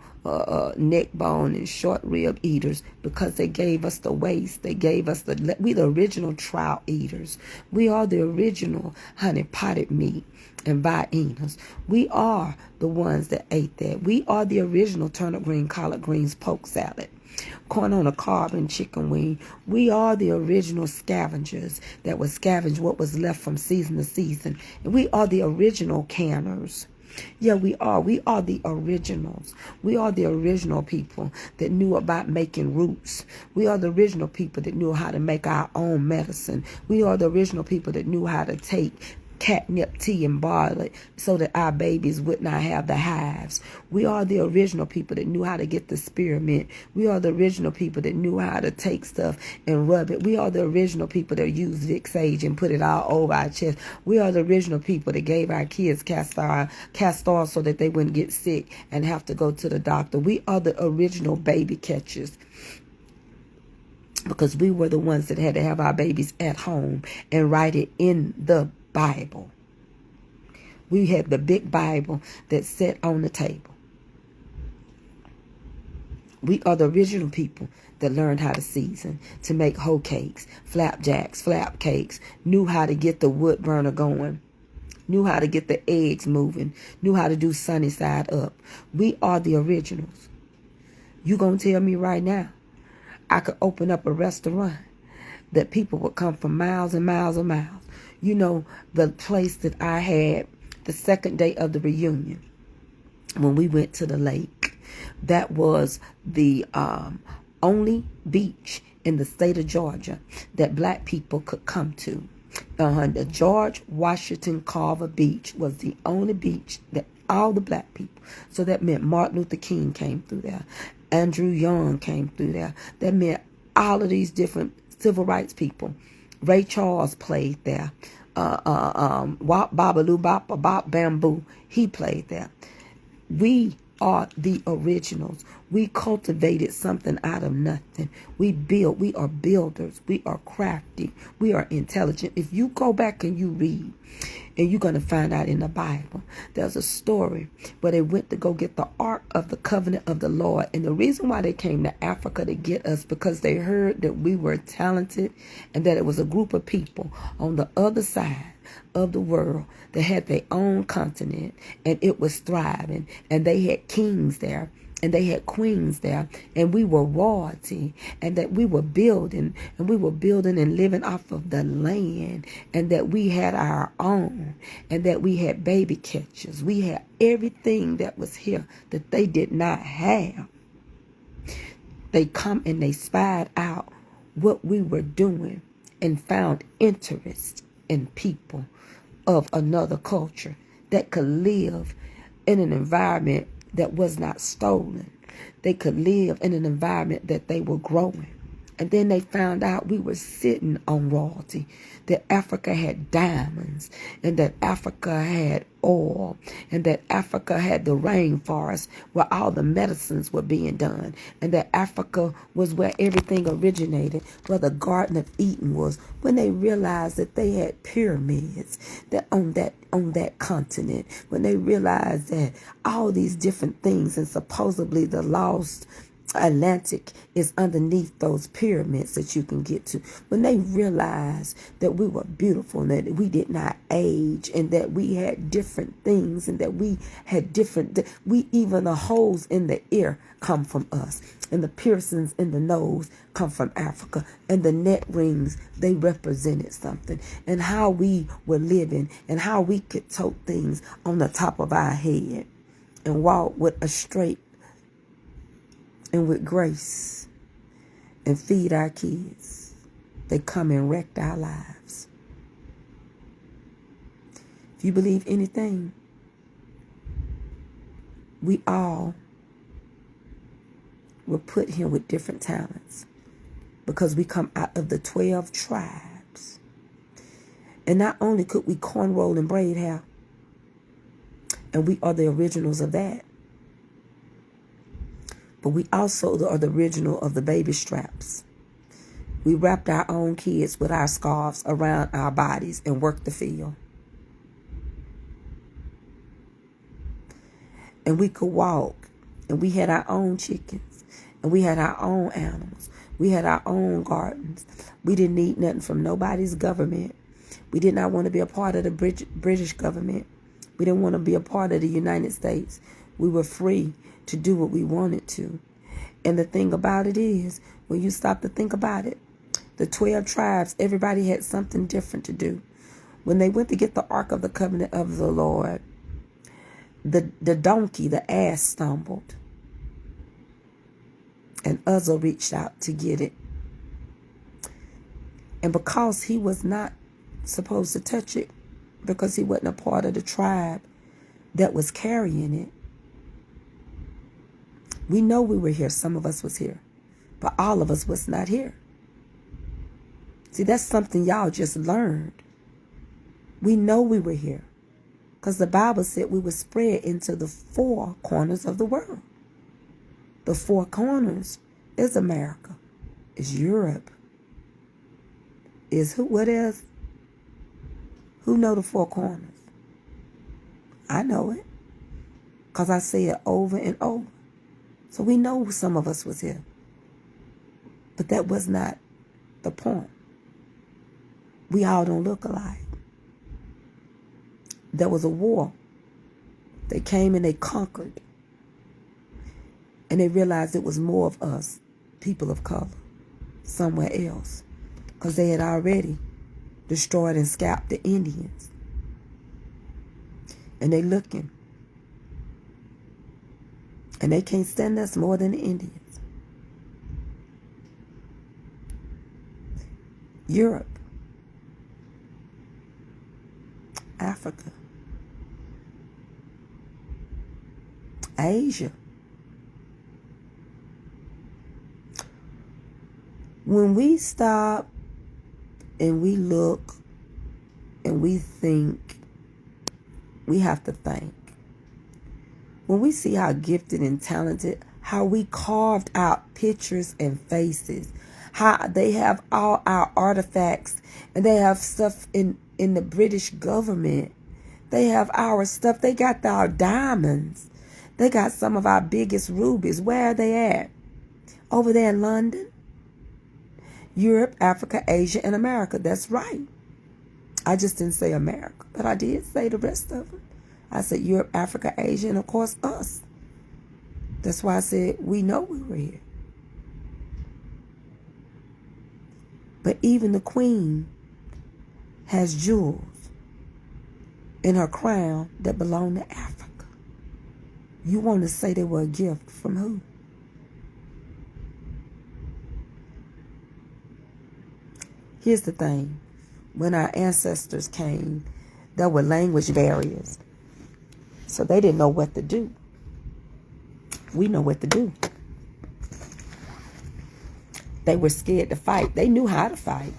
neck bone and short rib eaters, because they gave us the waist. They gave us we the original trout eaters. We are the original honey potted meat and viennas. We are the ones that ate that. We are the original turnip green, collard greens, poke salad. corn on a cob and chicken wing. We are the original scavengers that would scavenge what was left from season to season. And we are the original canners. Yeah, we are. We are the originals. We are the original people that knew about making roots. We are the original people that knew how to make our own medicine. We are the original people that knew how to take catnip tea and boil it so that our babies would not have the hives. We are the original people that knew how to get the spearmint. We are the original people that knew how to take stuff and rub it. We are the original people that used Vic Sage and put it all over our chest. We are the original people that gave our kids castor so that they wouldn't get sick and have to go to the doctor. We are the original baby catchers, because we were the ones that had to have our babies at home and write it in the Bible. We had the big Bible that sat on the table. We are the original people that learned how to season, to make hoe cakes, flapjacks, flap cakes, knew how to get the wood burner going, knew how to get the eggs moving, knew how to do sunny side up. We are the originals. You gonna tell me right now I could open up a restaurant that people would come from miles and miles and miles? You know, the place that I had the second day of the reunion when we went to the lake, that was the only beach in the state of Georgia that black people could come to. The George Washington Carver Beach was the only beach that all the black people. So that meant Martin Luther King came through there. Andrew Young came through there. That meant all of these different civil rights people. Ray Charles played there. Wop Babaloo Bop Bop Bamboo, he played there. We are the originals. We cultivated something out of nothing. We build. We are builders. We are crafty. We are intelligent. If you go back and you read, and you're going to find out in the Bible, there's a story where they went to go get the Ark of the Covenant of the Lord. And the reason why they came to Africa to get us, because they heard that we were talented and that it was a group of people on the other side of the world that had their own continent and it was thriving, and they had kings there and they had queens there, and we were royalty, and that we were building and living off of the land, and that we had our own, and that we had baby catchers. We had everything that was here that they did not have. They come and they spied out what we were doing and found interest in people of another culture that could live in an environment that was not stolen. They could live in an environment that they were growing. And then they found out we were sitting on royalty, that Africa had diamonds, and that Africa had oil, and that Africa had the rainforest where all the medicines were being done, and that Africa was where everything originated, where the Garden of Eden was. When they realized that they had pyramids that on that continent, when they realized that all these different things, and supposedly the lost Atlantic is underneath those pyramids that you can get to. When they realized that we were beautiful and that we did not age, and that we had different things, and that we had even the holes in the ear come from us, and the piercings in the nose come from Africa, and the neck rings, they represented something, and how we were living, and how we could tote things on the top of our head and walk with a straight and with grace and feed our kids. They come and wrecked our lives. If you believe anything, we all were put here with different talents because we come out of the 12 tribes. And not only could we cornroll and braid hair, and we are the originals of that, but we also are the original of the baby straps. We wrapped our own kids with our scarves around our bodies and worked the field. And we could walk, and we had our own chickens, and we had our own animals. We had our own gardens. We didn't need nothing from nobody's government. We did not want to be a part of the British government. We didn't want to be a part of the United States. We were free to do what we wanted to. And the thing about it is, when you stop to think about it, the 12 tribes, everybody had something different to do. When they went to get the Ark of the Covenant of the Lord, the donkey, the ass, stumbled. And Uzzah reached out to get it. And because he was not supposed to touch it, because he wasn't a part of the tribe that was carrying it, we know we were here. Some of us was here. But all of us was not here. See, that's something y'all just learned. We know we were here. Because the Bible said we were spread into the four corners of the world. The four corners is America, is Europe, is who? What else? Who know the four corners? I know it. Because I say it over and over. So we know some of us was here. But that was not the point. We all don't look alike. There was a war. They came and they conquered. And they realized it was more of us, people of color, somewhere else. Because they had already destroyed and scalped the Indians. And they looking. And they can't stand us more than the Indians. Europe. Africa. Asia. When we stop and we look and we think, we have to think. When we see how gifted and talented, how we carved out pictures and faces, how they have all our artifacts, and they have stuff in the British government. They have our stuff. They got our diamonds. They got some of our biggest rubies. Where are they at? Over there in London, Europe, Africa, Asia, and America. That's right. I just didn't say America, but I did say the rest of them. I said Europe, Africa, Asia, and of course us. That's why I said we know we were here. But even the queen has jewels in her crown that belong to Africa. You want to say they were a gift from who? Here's the thing. When our ancestors came, there were language barriers. So they didn't know what to do. We know what to do. They were scared to fight. They knew how to fight.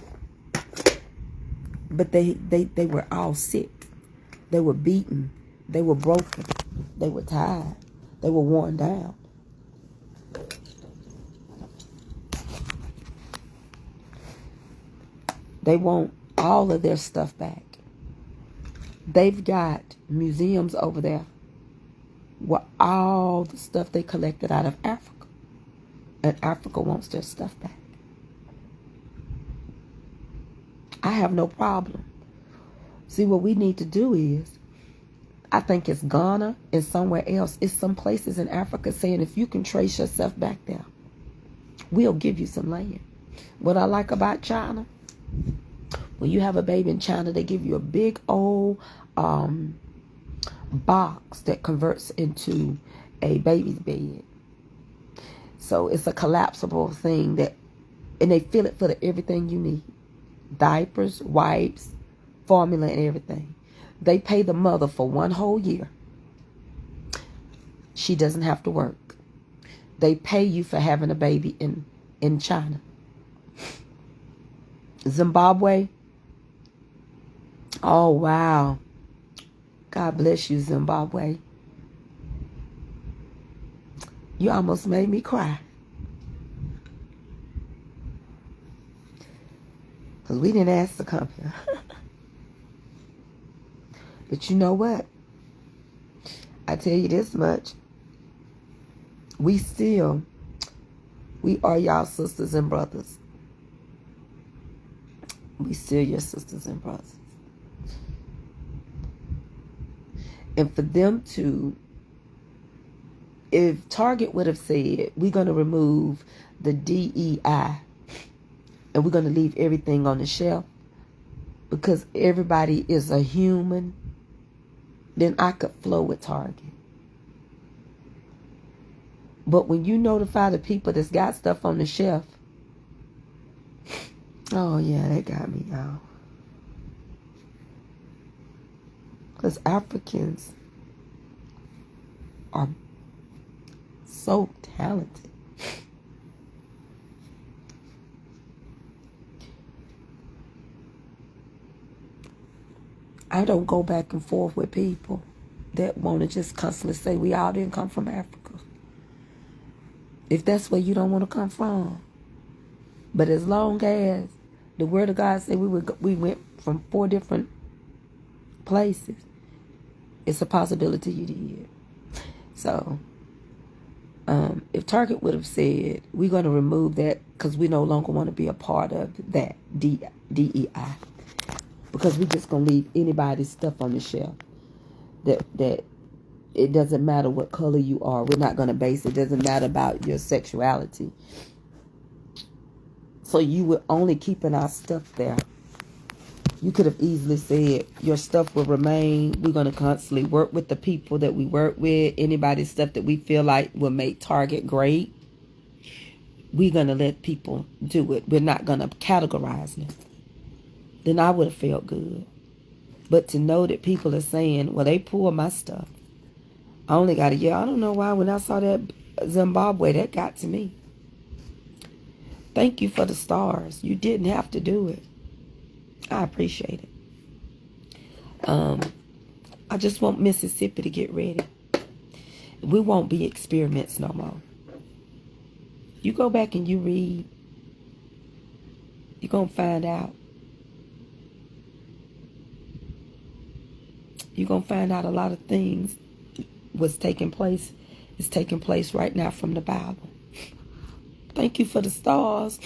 But they were all sick. They were beaten. They were broken. They were tired. They were worn down. They want all of their stuff back. They've got museums over there with all the stuff they collected out of Africa. And Africa wants their stuff back. I have no problem. See, what we need to do is, I think it's Ghana and somewhere else. It's some places in Africa saying if you can trace yourself back there, we'll give you some land. What I like about China, when you have a baby in China, they give you a big old box that converts into a baby's bed. So it's a collapsible thing and they fill it full of everything you need. Diapers, wipes, formula, and everything. They pay the mother for 1 whole year. She doesn't have to work. They pay you for having a baby in China. Zimbabwe. Oh, wow. God bless you, Zimbabwe. You almost made me cry. Because we didn't ask to come here. But you know what? I tell you this much. We are y'all sisters and brothers. We still your sisters and brothers. And for them to if Target would have said, we're going to remove the DEI and we're going to leave everything on the shelf because everybody is a human, then I could flow with Target. But when you notify the people that's got stuff on the shelf, oh yeah, that got me out. Because Africans are so talented. I don't go back and forth with people that want to just constantly say we all didn't come from Africa. If that's where you don't want to come from. But as long as the word of God said we went from 4 different places, it's a possibility you did. So, if Target would have said, we're going to remove that because we no longer want to be a part of that DEI. Because we're just going to leave anybody's stuff on the shelf. That it doesn't matter what color you are. We're not going to base it. It doesn't matter about your sexuality. So you were only keeping our stuff there. You could have easily said, your stuff will remain. We're going to constantly work with the people that we work with. Anybody's stuff that we feel like will make Target great. We're going to let people do it. We're not going to categorize them. Then I would have felt good. But to know that people are saying, well, they pulled my stuff. I only got a year. I don't know why when I saw that Zimbabwe, that got to me. Thank you for the stars. You didn't have to do it. I appreciate it. I just want Mississippi to get ready. We won't be experiments no more. You go back and you read, you're going to find out. You're going to find out a lot of things was taking place. Is taking place right now from the Bible. Thank you for the stars.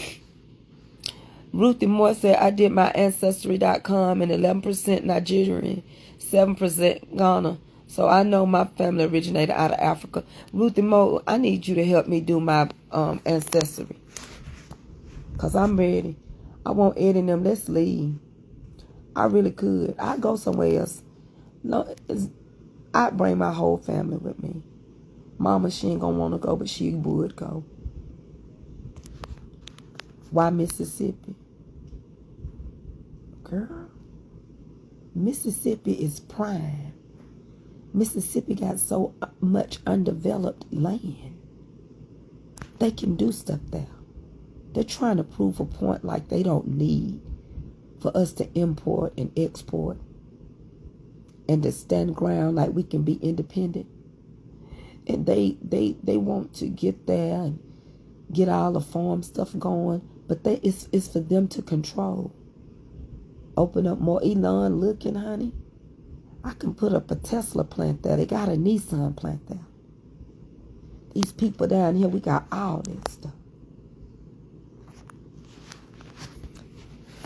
Ruthie Moore said, I did my Ancestry.com and 11% Nigerian, 7% Ghana. So I know my family originated out of Africa. Ruthie Moore, I need you to help me do my Ancestry. Because I'm ready. I want Ed and them, let's leave. I really could. I'd go somewhere else. No, I'd bring my whole family with me. Mama, she ain't going to want to go, but she would go. Why Mississippi? Girl, Mississippi is prime. Mississippi got so much undeveloped land. They can do stuff there. They're trying to prove a point like they don't need for us to import and export and to stand ground like we can be independent. And they want to get there and get all the farm stuff going, but it's for them to control. Open up more. Elon looking, honey. I can put up a Tesla plant there. They got a Nissan plant there. These people down here, we got all that stuff.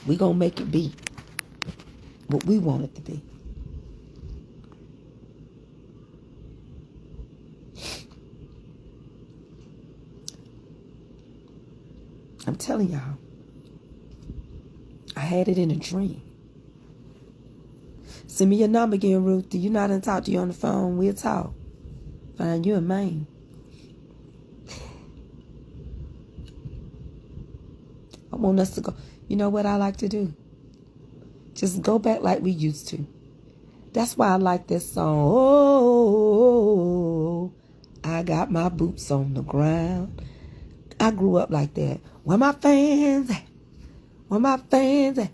We gonna make it be what we want it to be. I'm telling y'all, I had it in a dream. Send me your number again, Ruth. Do you not and talk to you on the phone? We'll talk. Find you in Maine. I want us to go. You know what I like to do? Just go back like we used to. That's why I like this song. Oh, I got my boots on the ground. I grew up like that. Where my fans at? Where my fans at?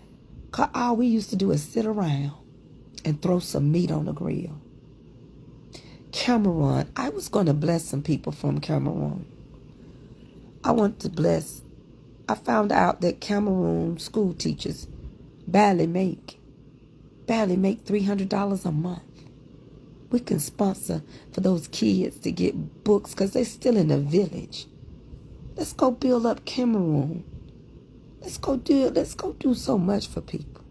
'Cause all we used to do is sit around and throw some meat on the grill. Cameroon. I was going to bless some people from Cameroon. I found out that Cameroon school teachers barely make $300 a month. We can sponsor for those kids to get books because they're still in the village. Let's go build up Cameroon. Let's go do so much for people.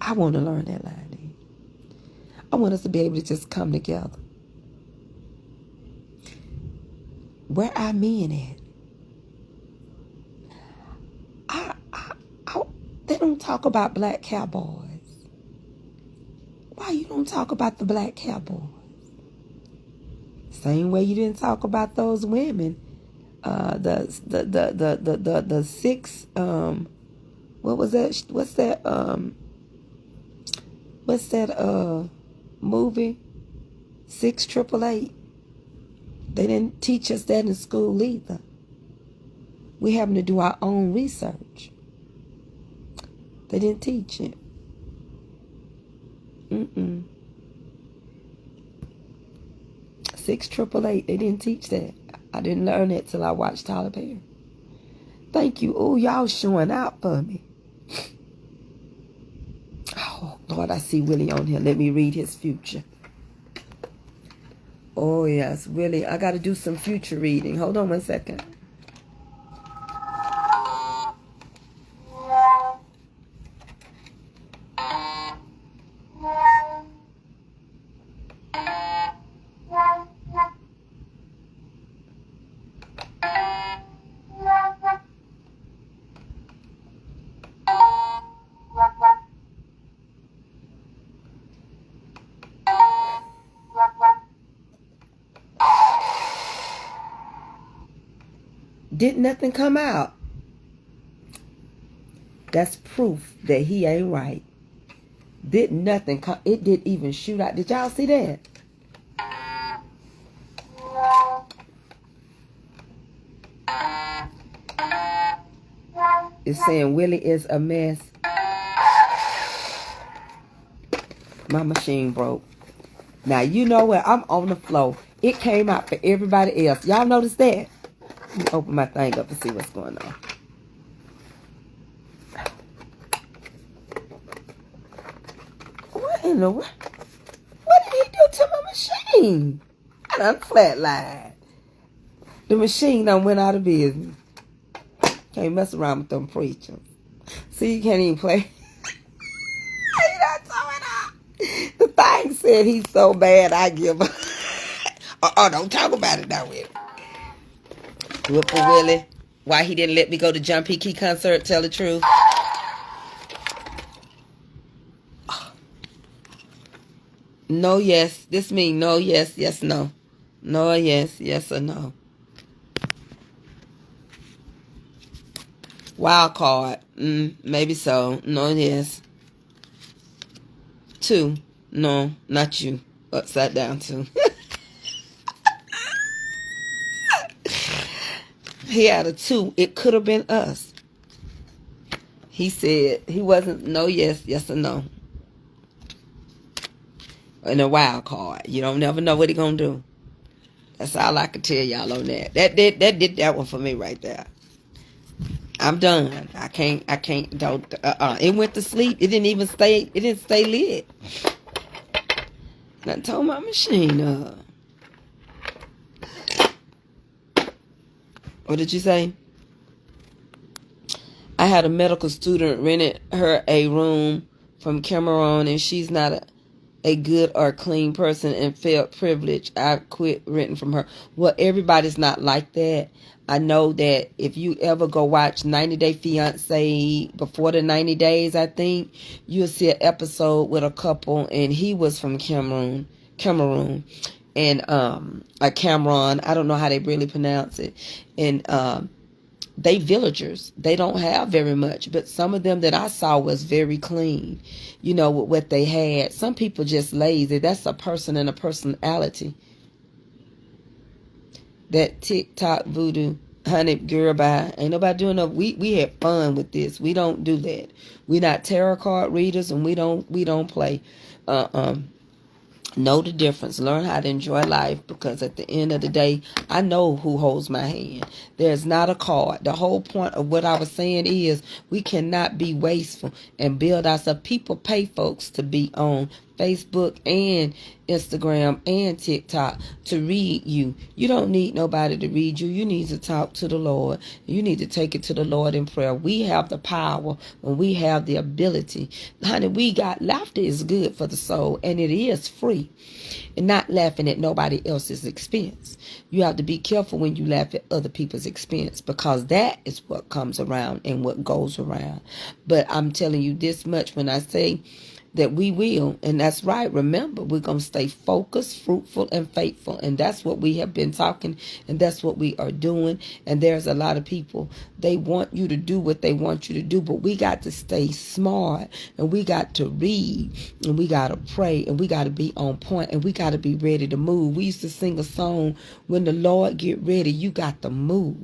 I want to learn that line. I want us to be able to just come together. Where our men at? They don't talk about black cowboys. Why you don't talk about the black cowboys? Same way you didn't talk about those women. The six. What was that? What's that? Movie? 688. They didn't teach us that in school either. We having to do our own research. They didn't teach it. 688. They didn't teach that. I didn't learn that till I watched Tyler Perry. Thank you. Oh, y'all showing out for me. Oh, Lord, I see Willie on here. Let me read his future. Oh, yes, Willie. I got to do some future reading. Hold on one second. Did nothing come out? That's proof that he ain't right. Did nothing come? It didn't even shoot out. Did y'all see that? It's saying Willie is a mess. My machine broke. Now, you know what? I'm on the floor. It came out for everybody else. Y'all notice that? Let me open my thing up and see what's going on. What in the world? What did he do to my machine? I done flatlined. The machine done went out of business. Can't mess around with them preachers. See, you can't even play. He done throw it out. The thing said he's so bad, I give up. Oh, don't talk about it now, Willie. Do it for Willie. Why he didn't let me go to John P. Key concert, tell the truth. No, yes. This means no, yes, yes, no. No, yes, yes, or no. Wild card. Maybe so. No, yes. 2. No, not you. Upside down 2. He had a 2. It could have been us. He said he wasn't no, yes, yes or no. And a wild card. You don't never know what he gonna do. That's all I can tell y'all on that. That did that one for me right there. I'm done. I can't don't it went to sleep. It didn't stay lit. I told my machine up. What did you say? I had a medical student rented her a room from Cameroon, and she's not a good or clean person and felt privileged. I quit renting from her. Well, everybody's not like that. I know that if you ever go watch 90 Day Fiance before the 90 days, I think, you'll see an episode with a couple, and he was from Cameroon. And a Cameron, I don't know how they really pronounce it. And they villagers. They don't have very much, but some of them that I saw was very clean, you know, with what they had. Some people just lazy. That's a person and a personality. That TikTok voodoo, honey, girl, bye. Ain't nobody doing no. We had fun with this. We don't do that. We not tarot card readers, and we don't play. Know the difference. Learn how to enjoy life, because at the end of the day, I know who holds my hand. There's not a card. The whole point of what I was saying is we cannot be wasteful and build ourselves. People pay folks to be on Facebook and Instagram and TikTok to read you. You don't need nobody to read you. You need to talk to the Lord. You need to take it to the Lord in prayer. We have the power and we have the ability. Honey, laughter is good for the soul, and it is free. And not laughing at nobody else's expense. You have to be careful when you laugh at other people's expense, because that is what comes around and what goes around. But I'm telling you this much when I say that we will, and that's right. Remember, we're going to stay focused, fruitful, and faithful. And that's what we have been talking, and that's what we are doing. And there's a lot of people, they want you to do what they want you to do, but we got to stay smart, and we got to read, and we got to pray, and we got to be on point, and we got to be ready to move. We used to sing a song, when the Lord get ready, you got to move.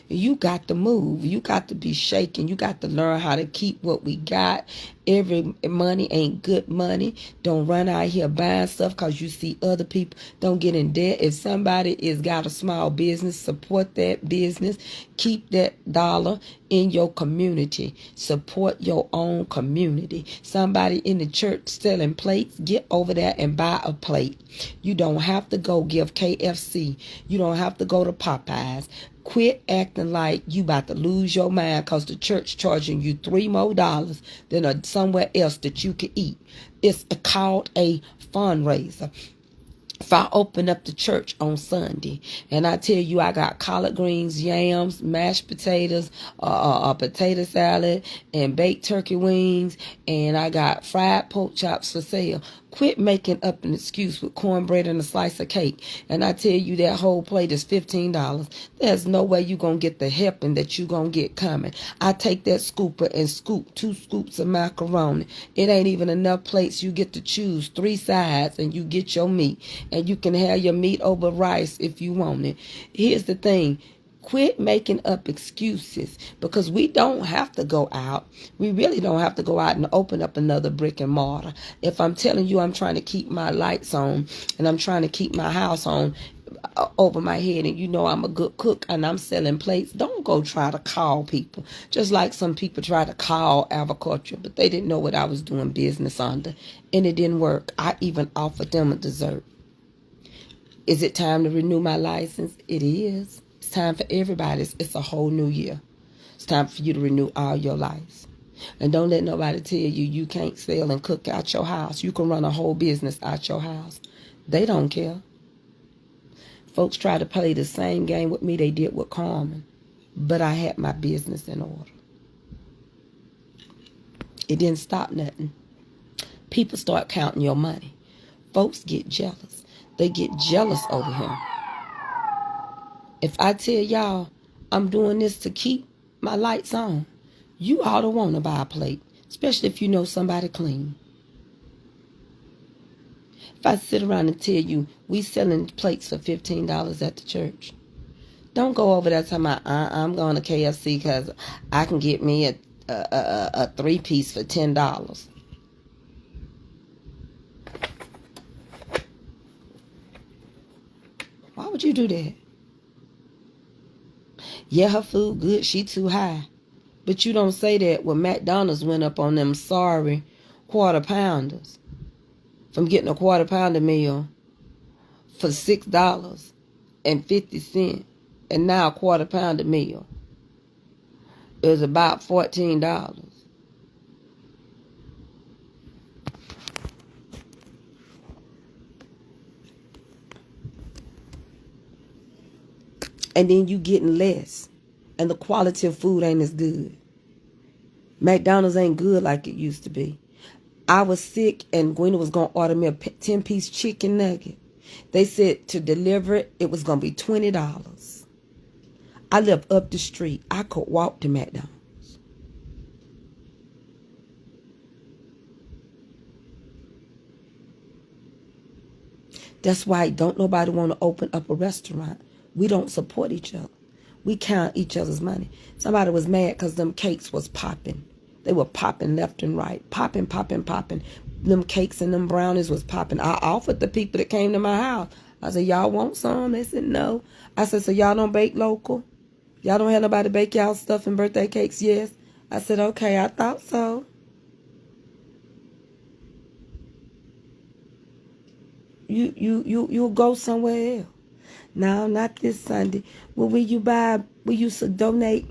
You got to move. You got to be shaken. You got to learn how to keep what we got. Every money ain't good money. Don't run out here buying stuff because you see other people. Don't get in debt. If somebody is got a small business, support that business. Keep that dollar in your community. Support your own community. Somebody in the church selling plates, get over there and buy a plate. You don't have to go give KFC. You don't have to go to Popeyes. Quit acting like you about to lose your mind because the church charging you $3 more than somewhere else that you could eat. It's called a fundraiser. If I open up the church on Sunday and I tell you I got collard greens, yams, mashed potatoes, potato salad, and baked turkey wings, and I got fried pork chops for sale, quit making up an excuse with cornbread and a slice of cake. And I tell you that whole plate is $15. There's no way you're going to get the helping that you're going to get coming. I take that scooper and scoop 2 scoops of macaroni. It ain't even enough plates. You get to choose 3 sides and you get your meat. And you can have your meat over rice if you want it. Here's the thing. Quit making up excuses, because we don't have to go out. We really don't have to go out and open up another brick and mortar. If I'm telling you I'm trying to keep my lights on and I'm trying to keep my house on over my head, and you know I'm a good cook and I'm selling plates, don't go try to call people. Just like some people try to call agriculture, but they didn't know what I was doing business under, and it didn't work. I even offered them a dessert. Is it time to renew my license? It is. It's time for everybody. It's a whole new year. It's time for you to renew all your lives. And don't let nobody tell you you can't sell and cook out your house. You can run a whole business out your house. They don't care. Folks try to play the same game with me they did with Carmen. But I had my business in order. It didn't stop nothing. People start counting your money. Folks get jealous. They get jealous over him. If I tell y'all I'm doing this to keep my lights on, you ought to want to buy a plate, especially if you know somebody clean. If I sit around and tell you we selling plates for $15 at the church, don't go over there talking about I'm going to KFC because I can get me a 3-piece for $10. Why would you do that? Yeah, her food good. She too high. But you don't say that when McDonald's went up on them sorry quarter pounders. From getting a quarter pounder meal for $6.50. And now a quarter pounder meal is about $14. And then you getting less. And the quality of food ain't as good. McDonald's ain't good like it used to be. I was sick and Gwen was going to order me a 10-piece chicken nugget. They said to deliver it, it was going to be $20. I lived up the street. I could walk to McDonald's. That's why don't nobody want to open up a restaurant. We don't support each other. We count each other's money. Somebody was mad because them cakes was popping. They were popping left and right. Popping, popping, popping. Them cakes and them brownies was popping. I offered the people that came to my house. I said, y'all want some? They said, no. I said, so y'all don't bake local? Y'all don't have nobody bake y'all stuff and birthday cakes? Yes. I said, okay, I thought so. you'll go somewhere else. No, not this Sunday. Well, will you donate?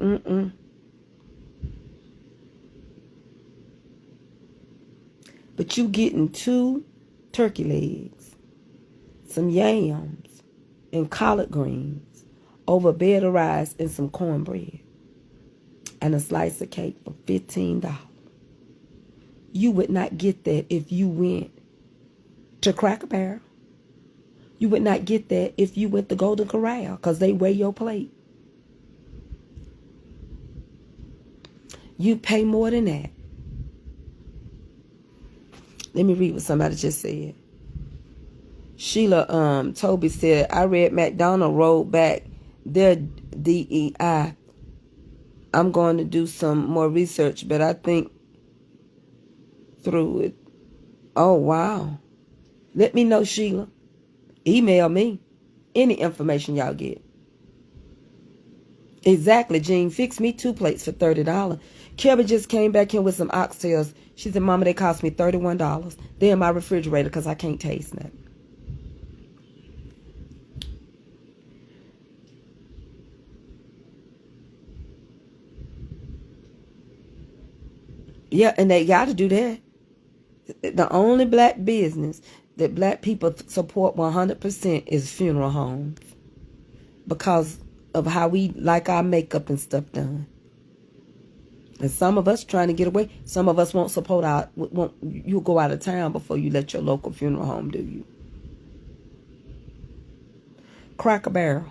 But you getting 2 turkey legs, some yams, and collard greens over a bed of rice and some cornbread and a slice of cake for $15. You would not get that if you went to Cracker Barrel. You would not get that if you went to Golden Corral because they weigh your plate. You pay more than that. Let me read what somebody just said. Sheila Toby said, I read McDonald rolled back their DEI. I'm going to do some more research, but I think through it. Oh, wow. Let me know, Sheila. Email me any information y'all get. Exactly, Jean. Fix me 2 plates for $30. Kelby just came back in with some oxtails. She said, Mama, they cost me $31. They're in my refrigerator because I can't taste nothing. Yeah, and they got to do that. The only black business that black people support 100% is funeral homes because of how we like our makeup and stuff done. And some of us trying to get away. Some of us won't support you'll go out of town before you let your local funeral home do you. Cracker Barrel.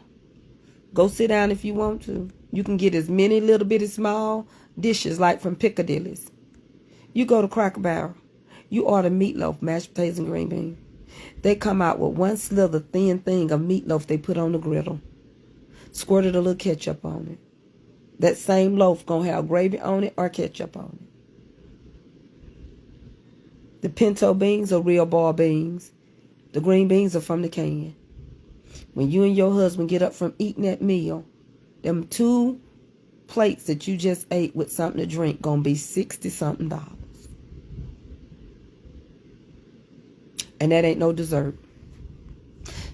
Go sit down if you want to. You can get as many little bitty small dishes like from Piccadilly's. You go to Cracker Barrel. You order meatloaf, mashed potatoes, and green beans. They come out with 1 slither thin thing of meatloaf they put on the griddle. Squirted a little ketchup on it. That same loaf gonna have gravy on it or ketchup on it. The pinto beans are real ball beans. The green beans are from the can. When you and your husband get up from eating that meal, them 2 plates that you just ate with something to drink gonna be $60-something. And that ain't no dessert.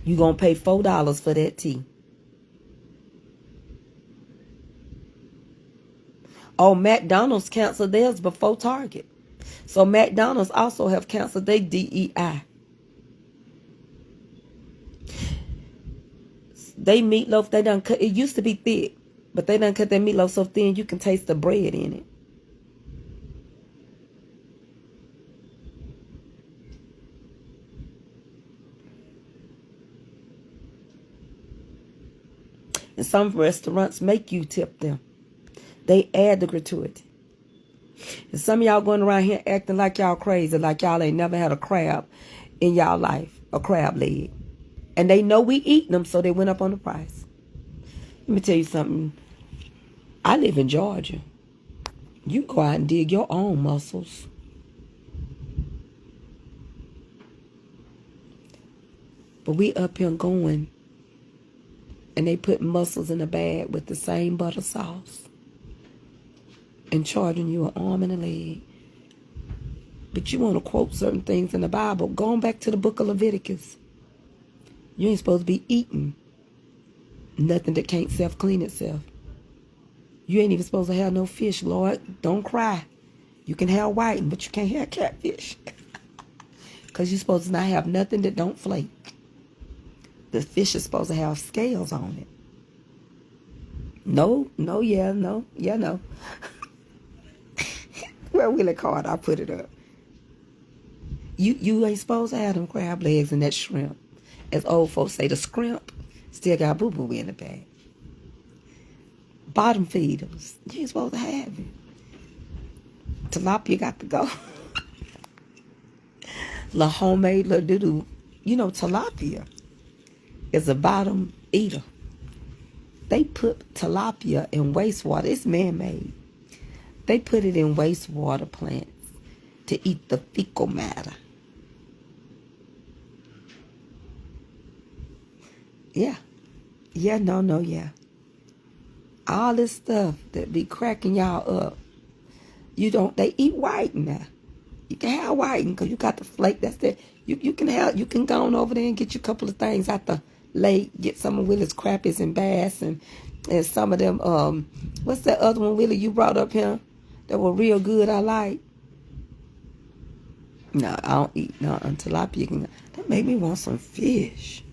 You gonna pay $4 for that tea. Oh, McDonald's canceled theirs before Target. So McDonald's also have canceled their DEI. They meatloaf, they done cut. It used to be thick, but they done cut their meatloaf so thin you can taste the bread in it. And some restaurants make you tip them. They add the gratuity. And some of y'all going around here acting like y'all crazy, like y'all ain't never had a crab in y'all life, a crab leg. And they know we eating them, so they went up on the price. Let me tell you something. I live in Georgia. You go out and dig your own mussels. But we up here going, and they put mussels in a bag with the same butter sauce and charging you an arm and a leg. But you want to quote certain things in the Bible. Going back to the book of Leviticus. You ain't supposed to be eating nothing that can't self-clean itself. You ain't even supposed to have no fish, Lord. Don't cry. You can have whiting, but you can't have catfish. Because you're supposed to not have nothing that don't flake. The fish is supposed to have scales on it. No. Where will it card? I'll put it up. You ain't supposed to have them crab legs and that shrimp. As old folks say, the scrimp still got boo-boo in the bag. Bottom feeders. You ain't supposed to have it. Tilapia got to go. La homemade la doo-doo. You know, tilapia is a bottom eater. They put tilapia in wastewater. It's man-made. They put it in wastewater plants to eat the fecal matter. Yeah. Yeah. All this stuff that be cracking y'all up. They eat white now. You can have whiting because you got the flake. That's it. You can go on over there and get you a couple of things out the lake. Get some of Willie's crappies and bass and some of them. What's that other one, Willie? You brought up here that were real good. I like. No, I don't eat no tilapia. That made me want some fish.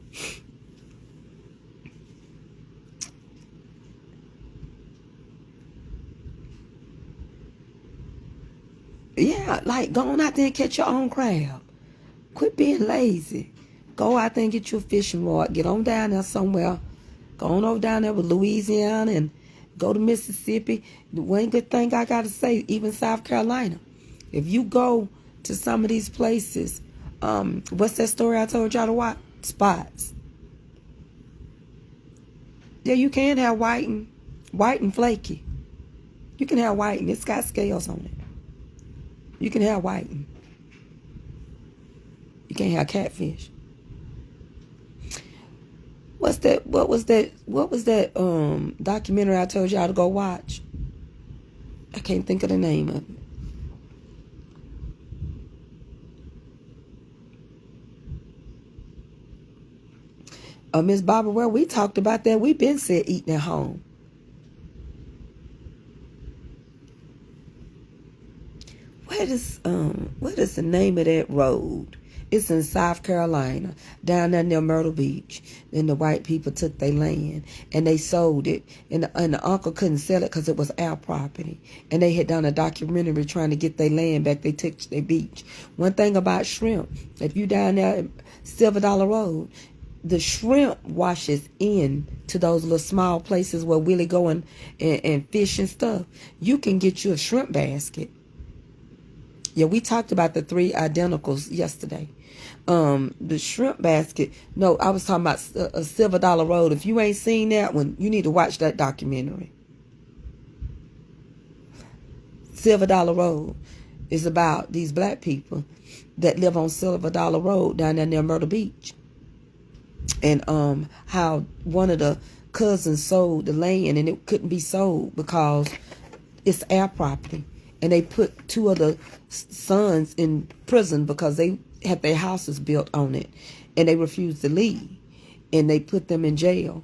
Yeah, like go on out there and catch your own crab. Quit being lazy. Go out there and get you a fishing rod. Get on down there somewhere. Go on over down there with Louisiana and go to Mississippi. The one good thing I got to say, even South Carolina, if you go to some of these places, what's that story I told y'all to watch? Spots. Yeah, you can have white and flaky. You can have white and it's got scales on it. You can have whiting. You can't have catfish. What was that documentary I told y'all to go watch? I can't think of the name of it. Miss Barbara, well, we talked about that. We've been said eating at home. What is the name of that road? It's in South Carolina, down there near Myrtle Beach. And the white people took their land and they sold it. And the uncle couldn't sell it because it was our property. And they had done a documentary trying to get their land back. They took their beach. One thing about shrimp, if you down there at Silver Dollar Road, the shrimp washes in to those little small places where Willie go and fish and stuff. You can get you a shrimp basket. Yeah, we talked about the 3 identicals yesterday. The shrimp basket. No, I was talking about a Silver Dollar Road. If you ain't seen that one, you need to watch that documentary. Silver Dollar Road is about these black people that live on Silver Dollar Road down there near Myrtle Beach. And how one of the cousins sold the land and it couldn't be sold because it's our property. And they put 2 of the sons in prison because they had their houses built on it. And they refused to leave. And they put them in jail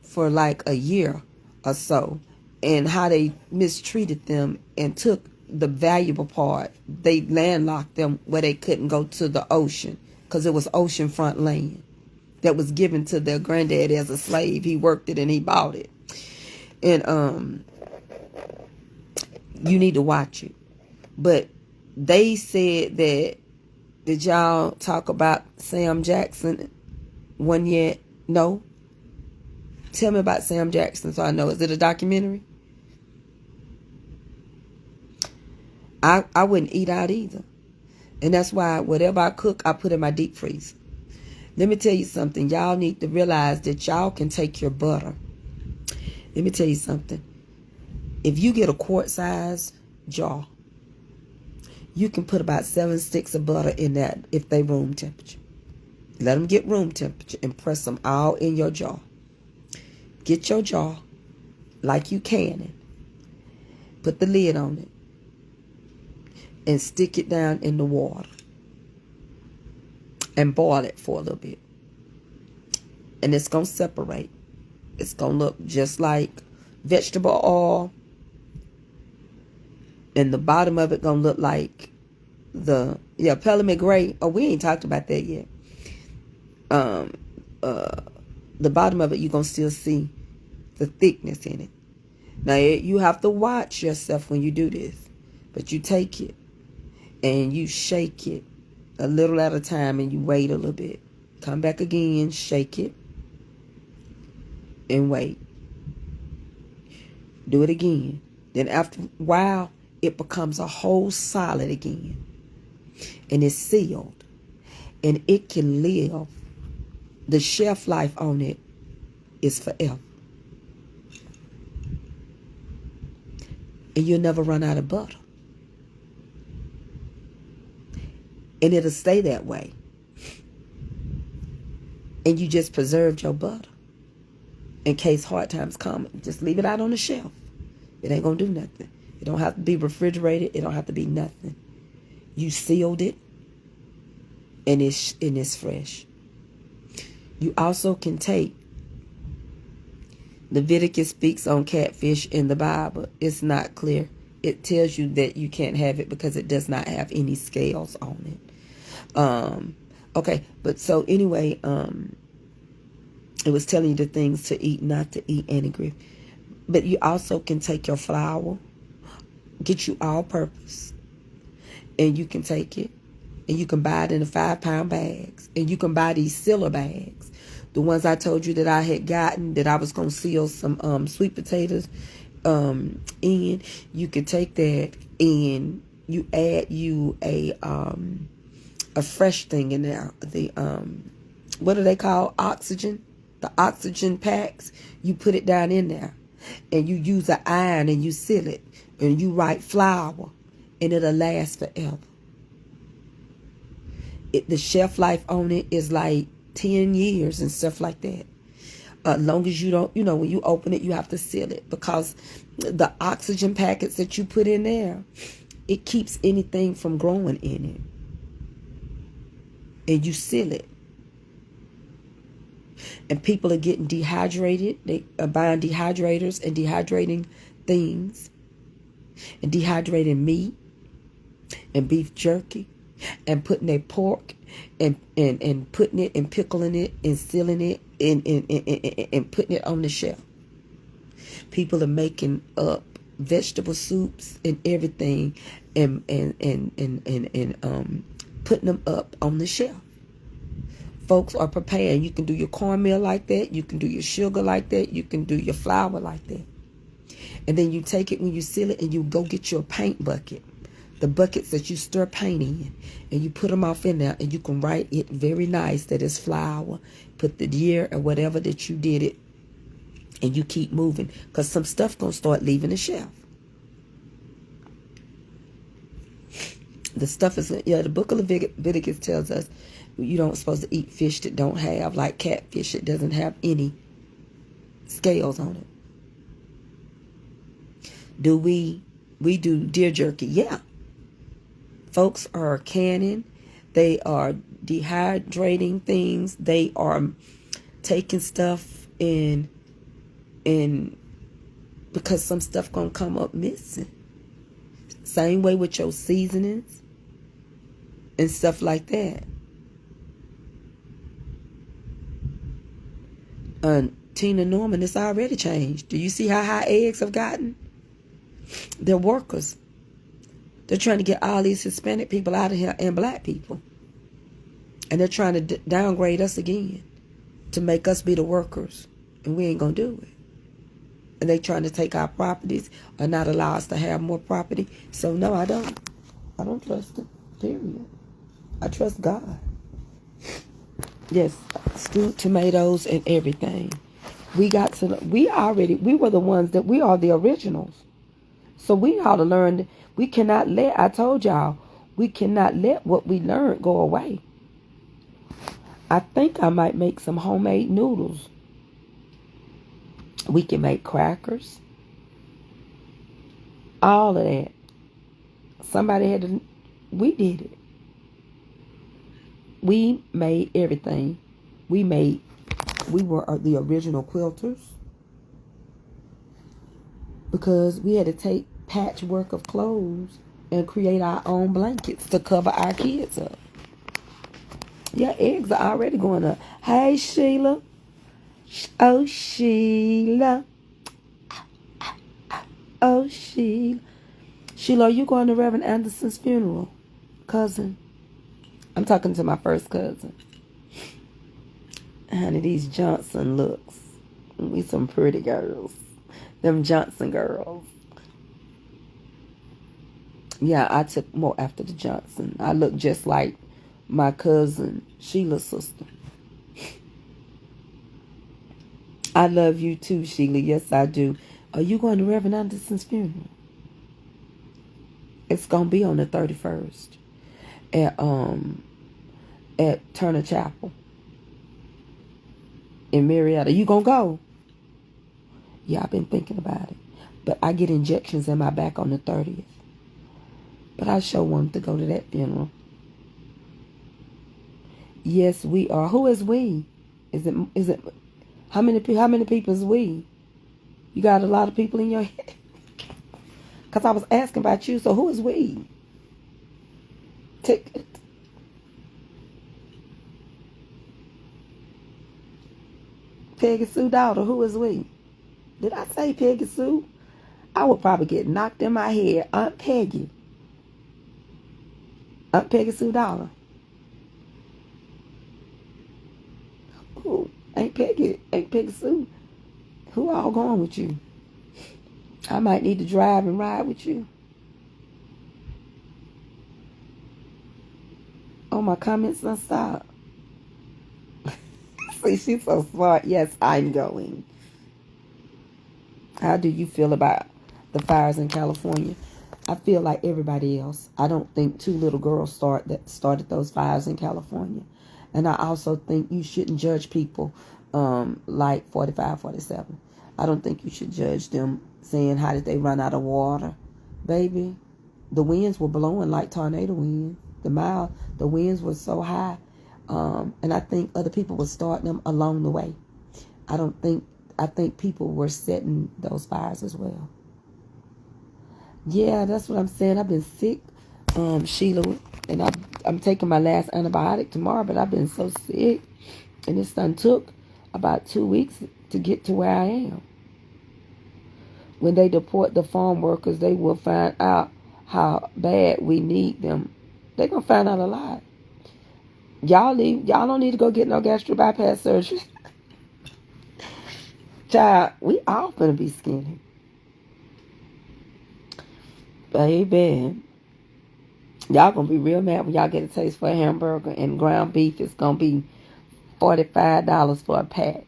for like a year or so. And how they mistreated them and took the valuable part. They landlocked them where they couldn't go to the ocean because it was oceanfront land that was given to their granddad as a slave. He worked it and he bought it. And you need to watch it. But they said that, did y'all talk about Sam Jackson one yet? No? Tell me about Sam Jackson so I know. Is it a documentary? I wouldn't eat out either. And that's why whatever I cook, I put in my deep freezer. Let me tell you something. Y'all need to realize that y'all can take your butter. Let me tell you something. If you get a quart-size jar, you can put about 7 sticks of butter in that if they room temperature. Let them get room temperature and press them all in your jar. Get your jar like you can. Put the lid on it. And stick it down in the water. And boil it for a little bit. And it's going to separate. It's going to look just like vegetable oil. And the bottom of it going to look like Pelham Gray. Oh, we ain't talked about that yet. The bottom of it, you're going to still see the thickness in it. Now, you have to watch yourself when you do this. But you take it and you shake it a little at a time and you wait a little bit. Come back again, shake it, and wait. Do it again. Then after a while, it becomes a whole solid again. And it's sealed. And it can live. The shelf life on it is forever. And you'll never run out of butter. And it'll stay that way. And you just preserved your butter. In case hard times come, just leave it out on the shelf. It ain't going to do nothing. It don't have to be refrigerated. It don't have to be nothing. You sealed it, and it's fresh. You also can take, Leviticus speaks on catfish in the Bible. It's not clear. It tells you that you can't have it because it does not have any scales on it. Okay, but so anyway, it was telling you the things to eat, not to eat anyway. But you also can take your flour, get you all purpose, and you can take it, and you can buy it in the 5-pound bags, and you can buy these sealer bags. The ones I told you that I had gotten, that I was going to seal some sweet potatoes in. You could take that and you add you a fresh thing in there. The what do they call oxygen? The oxygen packs. You put it down in there, and you use an iron and you seal it, and you write flour, and it'll last forever. The shelf life on it is like 10 years and stuff like that. As long as you don't, when you open it, you have to seal it, because the oxygen packets that you put in there, it keeps anything from growing in it. And you seal it. And people are getting dehydrated. They are buying dehydrators and dehydrating things, and dehydrating meat and beef jerky, and putting their pork and putting it and pickling it and sealing it and putting it on the shelf. People are making up vegetable soups and everything and putting them up on the shelf. Folks are preparing. You can do your cornmeal like that. You can do your sugar like that. You can do your flour like that. And then you take it when you seal it, and you go get your paint bucket. The buckets that you stir paint in, and you put them off in there, and you can write it very nice that it's flour. Put the year or whatever that you did it, and you keep moving, because some stuff gonna start leaving the shelf. The stuff is, the book of Leviticus tells us you don't supposed to eat fish that don't have, like catfish, it doesn't have any scales on it. Do we do deer jerky? Yeah. Folks are canning. They are dehydrating things. They are taking stuff in because some stuff gonna come up missing. Same way with your seasonings and stuff like that. Tina Norman, it's already changed. Do you see how high eggs have gotten? They're workers. They're trying to get all these Hispanic people out of here and black people. And they're trying to downgrade us again to make us be the workers. And we ain't going to do it. And they trying to take our properties or not allow us to have more property. So no, I don't. I don't trust it. Period. I trust God. Yes, stewed tomatoes and everything. We were the ones that we are the originals. So we ought to learn. We cannot let, I told y'all, we cannot let what we learned go away. I think I might make some homemade noodles. We can make crackers. All of that. We did it. We made everything. We were the original quilters. Because we had to take patchwork of clothes and create our own blankets to cover our kids up. Yeah, eggs are already going up. Hey, Sheila. Oh, Sheila. Oh, Sheila. Sheila, are you going to Reverend Anderson's funeral? Cousin? I'm talking to my first cousin. Honey, these Johnson looks. We some pretty girls. Them Johnson girls. Yeah, I took more after the Johnson. I look just like my cousin Sheila's sister. I love you too, Sheila. Yes, I do. Are you going to Reverend Anderson's funeral? It's gonna be on the 31st at Turner Chapel in Marietta. You gonna go? Yeah, I've been thinking about it. But I get injections in my back on the 30th. But I sure wanted to go to that funeral. Yes, we are. Who is we? Is it how many people is we? You got a lot of people in your head? Because I was asking about you, so who is we? Peggy Sue daughter, who is we? Did I say Peggy Sue? I would probably get knocked in my head. Aunt Peggy. Aunt Peggy Sue daughter. Ooh, Aunt Peggy Sue. Who all going with you? I might need to drive and ride with you. Oh, my comments don't stop. See, she's so smart. Yes, I'm going. How do you feel about the fires in California? I feel like everybody else. I don't think two little girls started those fires in California. And I also think you shouldn't judge people like 45, 47. I don't think you should judge them saying, how did they run out of water? Baby, the winds were blowing like tornado winds. The winds were so high. And I think other people were starting them along the way. I think people were setting those fires as well. Yeah, that's what I'm saying. I've been sick, Sheila, and I'm taking my last antibiotic tomorrow, but I've been so sick. And this done took about 2 weeks to get to where I am. When they deport the farm workers, they will find out how bad we need them. They're going to find out a lot. Y'all don't need to go get no gastric bypass surgery. Child, we all finna be skinny. Baby. Y'all gonna be real mad when y'all get a taste for a hamburger and ground beef. It's gonna be $45 for a pack.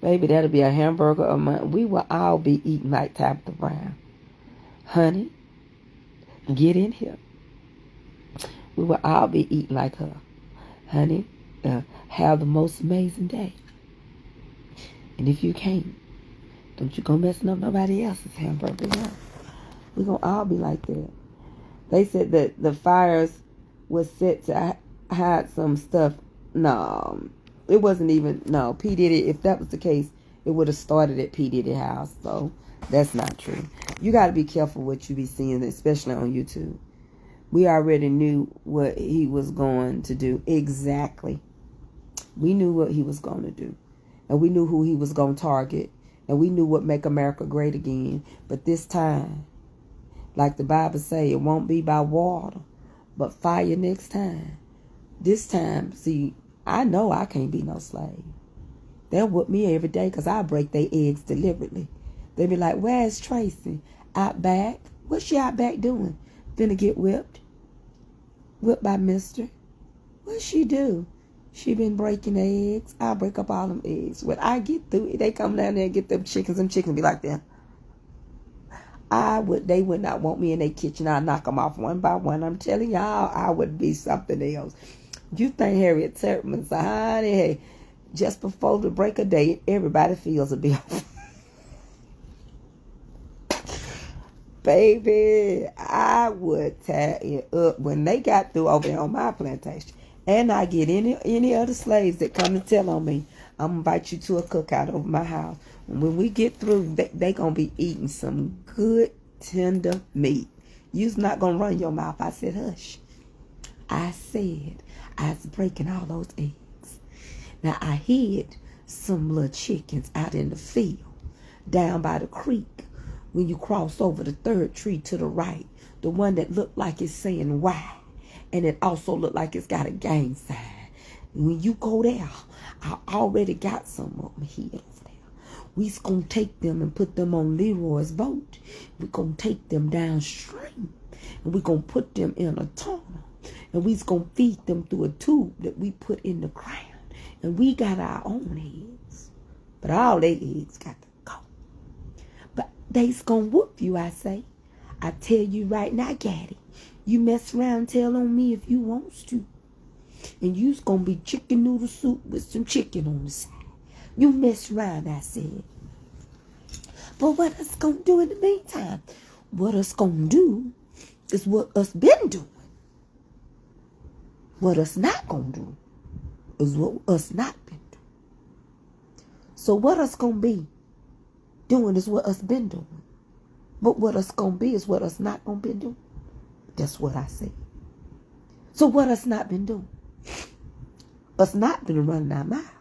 Baby, that'll be a hamburger a month. We will all be eating like Tabitha Brown. Honey, get in here. We will all be eating like her. Honey, have the most amazing day. And if you can't, don't you go messing up nobody else's hamburger. No. We're going to all be like that. They said that the fires was set to hide some stuff. No, it wasn't even. No, P. Diddy, if that was the case, it would have started at P. Diddy's house. So that's not true. You got to be careful what you be seeing, especially on YouTube. We already knew what he was going to do. Exactly. We knew what he was going to do. And we knew who he was going to target. And we knew what make America great again. But this time, like the Bible say, it won't be by water, but fire next time. This time, see, I know I can't be no slave. They'll whoop me every day because I break their eggs deliberately. They be like, where's Tracey? Out back? What's she out back doing? Finna get whipped? Whipped by mister? What she do? She been breaking eggs. I break up all them eggs. When I get through, they come down there and get them chickens. Them chickens be like that. They would not want me in their kitchen. I'd knock them off one by one. I'm telling y'all, I would be something else. You think Harriet Tubman said, honey, hey, just before the break of day, everybody feels a bit. Baby, I would tie it up when they got through over there on my plantation. And I get any other slaves that come and tell on me, I'm going to invite you to a cookout over my house. When we get through, they going to be eating some good, tender meat. You's not going to run your mouth. I said, hush. I said, I was breaking all those eggs. Now, I hid some little chickens out in the field, down by the creek. When you cross over the third tree to the right, the one that looked like it's saying why. And it also looked like it's got a gang sign. When you go there, I already got some of them hid over there. We's going to take them and put them on Leroy's boat. We're going to take them downstream. And we're going to put them in a tunnel. And we's going to feed them through a tube that we put in the ground. And we got our own eggs. But all their eggs got to go. But they's going to whoop you, I say. I tell you right now, Gaddy. You mess around and tell on me if you wants to. And you's going to be chicken noodle soup with some chicken on the side. You mess around, I said. But what us going to do in the meantime? What us going to do is what us been doing. What us not gonna do is what us not been doing. So what us gonna be doing is what us been doing. But what us gonna be is what us not gonna be doing. That's what I say. So what us not been doing? Us not been running our mouth.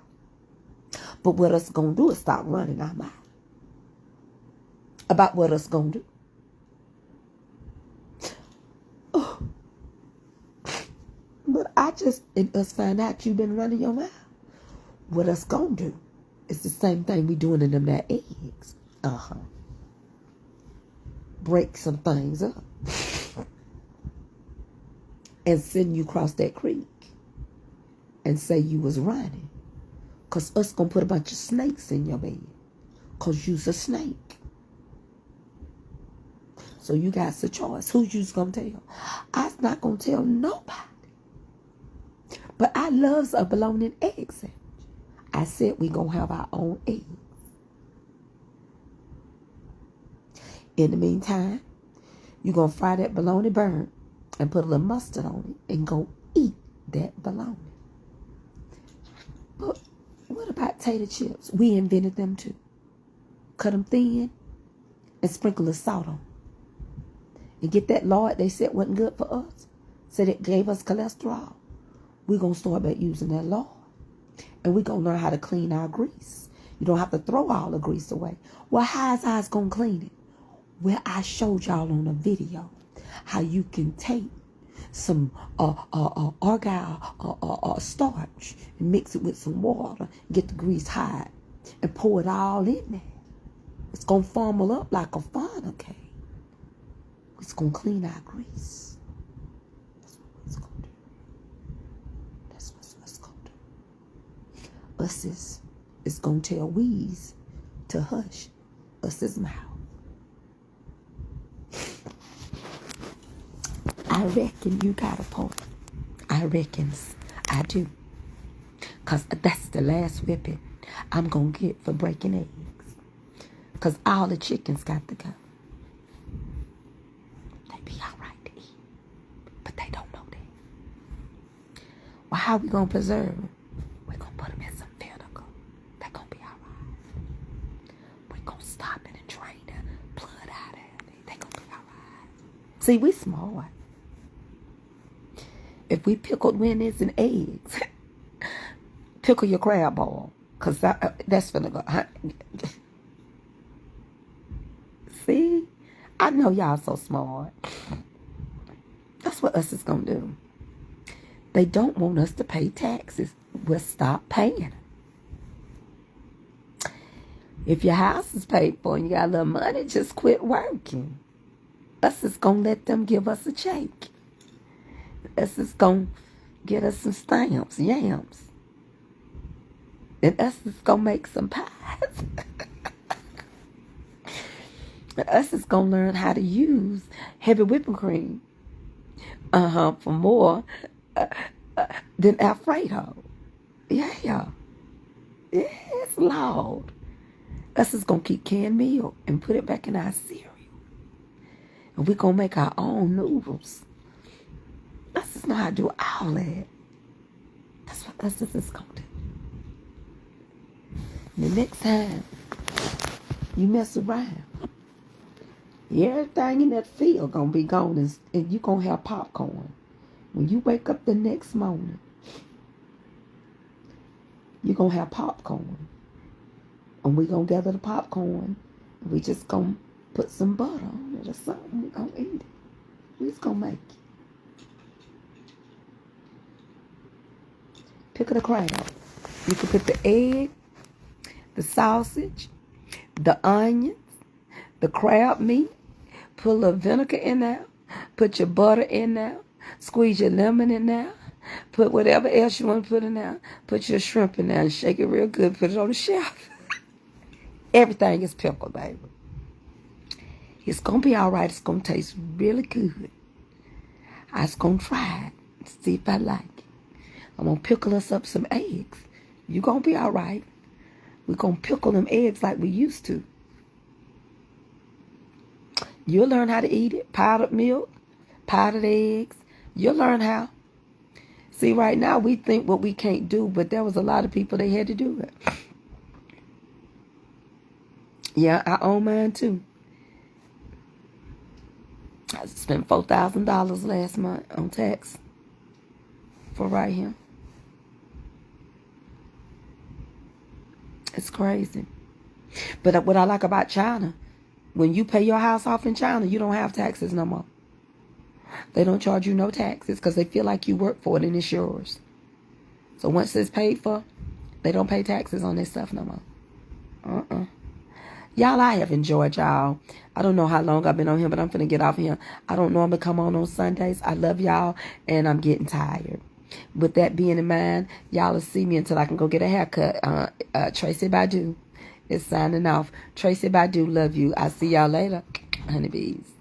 But what us gonna do is stop running our mouth about what us gonna do. Oh. But and us find out you been running your mouth. What us gonna do is the same thing we doing in them that eggs. Break some things up. And send you across that creek. And say you was running. Because us going to put a bunch of snakes in your bed. Because you's a snake. So you got a choice. Who you's going to tell? I's not going to tell nobody. But I loves a bologna and egg sandwich. I said we going to have our own eggs. In the meantime, you going to fry that bologna burnt and put a little mustard on it and go eat that bologna. But what about tater chips? We invented them too. Cut them thin and sprinkle the salt on. And get that lard they said wasn't good for us. Said it gave us cholesterol. We're going to start back using that lard. And we're going to learn how to clean our grease. You don't have to throw all the grease away. Well, how is I going to clean it? Well, I showed y'all on a video how you can take some argyle starch and mix it with some water, get the grease hot, and pour it all in there. It's going to funnel up like a funnel cake. It's going to clean our grease. That's what it's going to do. That's what it's going to do. Us is going to tell Weeze to hush us's mouth. I reckon you got a point. I reckons I do. Because that's the last whipping I'm going to get for breaking eggs. Because all the chickens got to go. They be all right to eat. But they don't know that. Well, how we going to preserve them? We're going to put them in some vinegar. They're going to be all right. We're going to stop it and drain the blood out of it. They're going to be all right. See, we smart. If we pickled winners and eggs, pickle your crab ball, because that's finna go. See? I know y'all so smart. That's what us is going to do. They don't want us to pay taxes. We'll stop paying. If your house is paid for and you got a little money, just quit working. Us is going to let them give us a check. Us is going to get us some stamps, yams. And us is going to make some pies. And us is going to learn how to use heavy whipping cream for more than Alfredo. Yeah. Yes, Lord. Us is going to keep canned milk and put it back in our cereal. And we're going to make our own noodles. Us just know how to do all that. That's what us is going to do. And the next time you mess around, everything in that field going to be gone and you going to have popcorn. When you wake up the next morning, you're going to have popcorn. And we're going to gather the popcorn. And we just going to put some butter on it or something. We're going to eat it. We just going to make it. Pick of the crab. You can put the egg, the sausage, the onions, the crab meat. Put a little vinegar in there. Put your butter in there. Squeeze your lemon in there. Put whatever else you want to put in there. Put your shrimp in there and shake it real good. Put it on the shelf. Everything is pickled, baby. It's going to be all right. It's going to taste really good. I was going to try it. See if I like it. I'm going to pickle us up some eggs. You're going to be all right. We're going to pickle them eggs like we used to. You'll learn how to eat it. Powdered milk, Powdered eggs. You'll learn how. See, right now we think what we can't do, but there was a lot of people that had to do it. Yeah, I own mine too. I spent $4,000 last month on tax for right here. It's crazy. But what I like about China, when you pay your house off in China, you don't have taxes no more. They don't charge you no taxes because they feel like you work for it and it's yours. So once it's paid for, they don't pay taxes on their stuff no more. Y'all, I have enjoyed y'all. I don't know how long I've been on here, but I'm finna get off here. I don't normally come on Sundays. I love y'all, and I'm getting tired. With that being in mind, y'all will see me until I can go get a haircut. Tracey Badu is signing off. Tracey Badu, love you. I'll see y'all later, honeybees.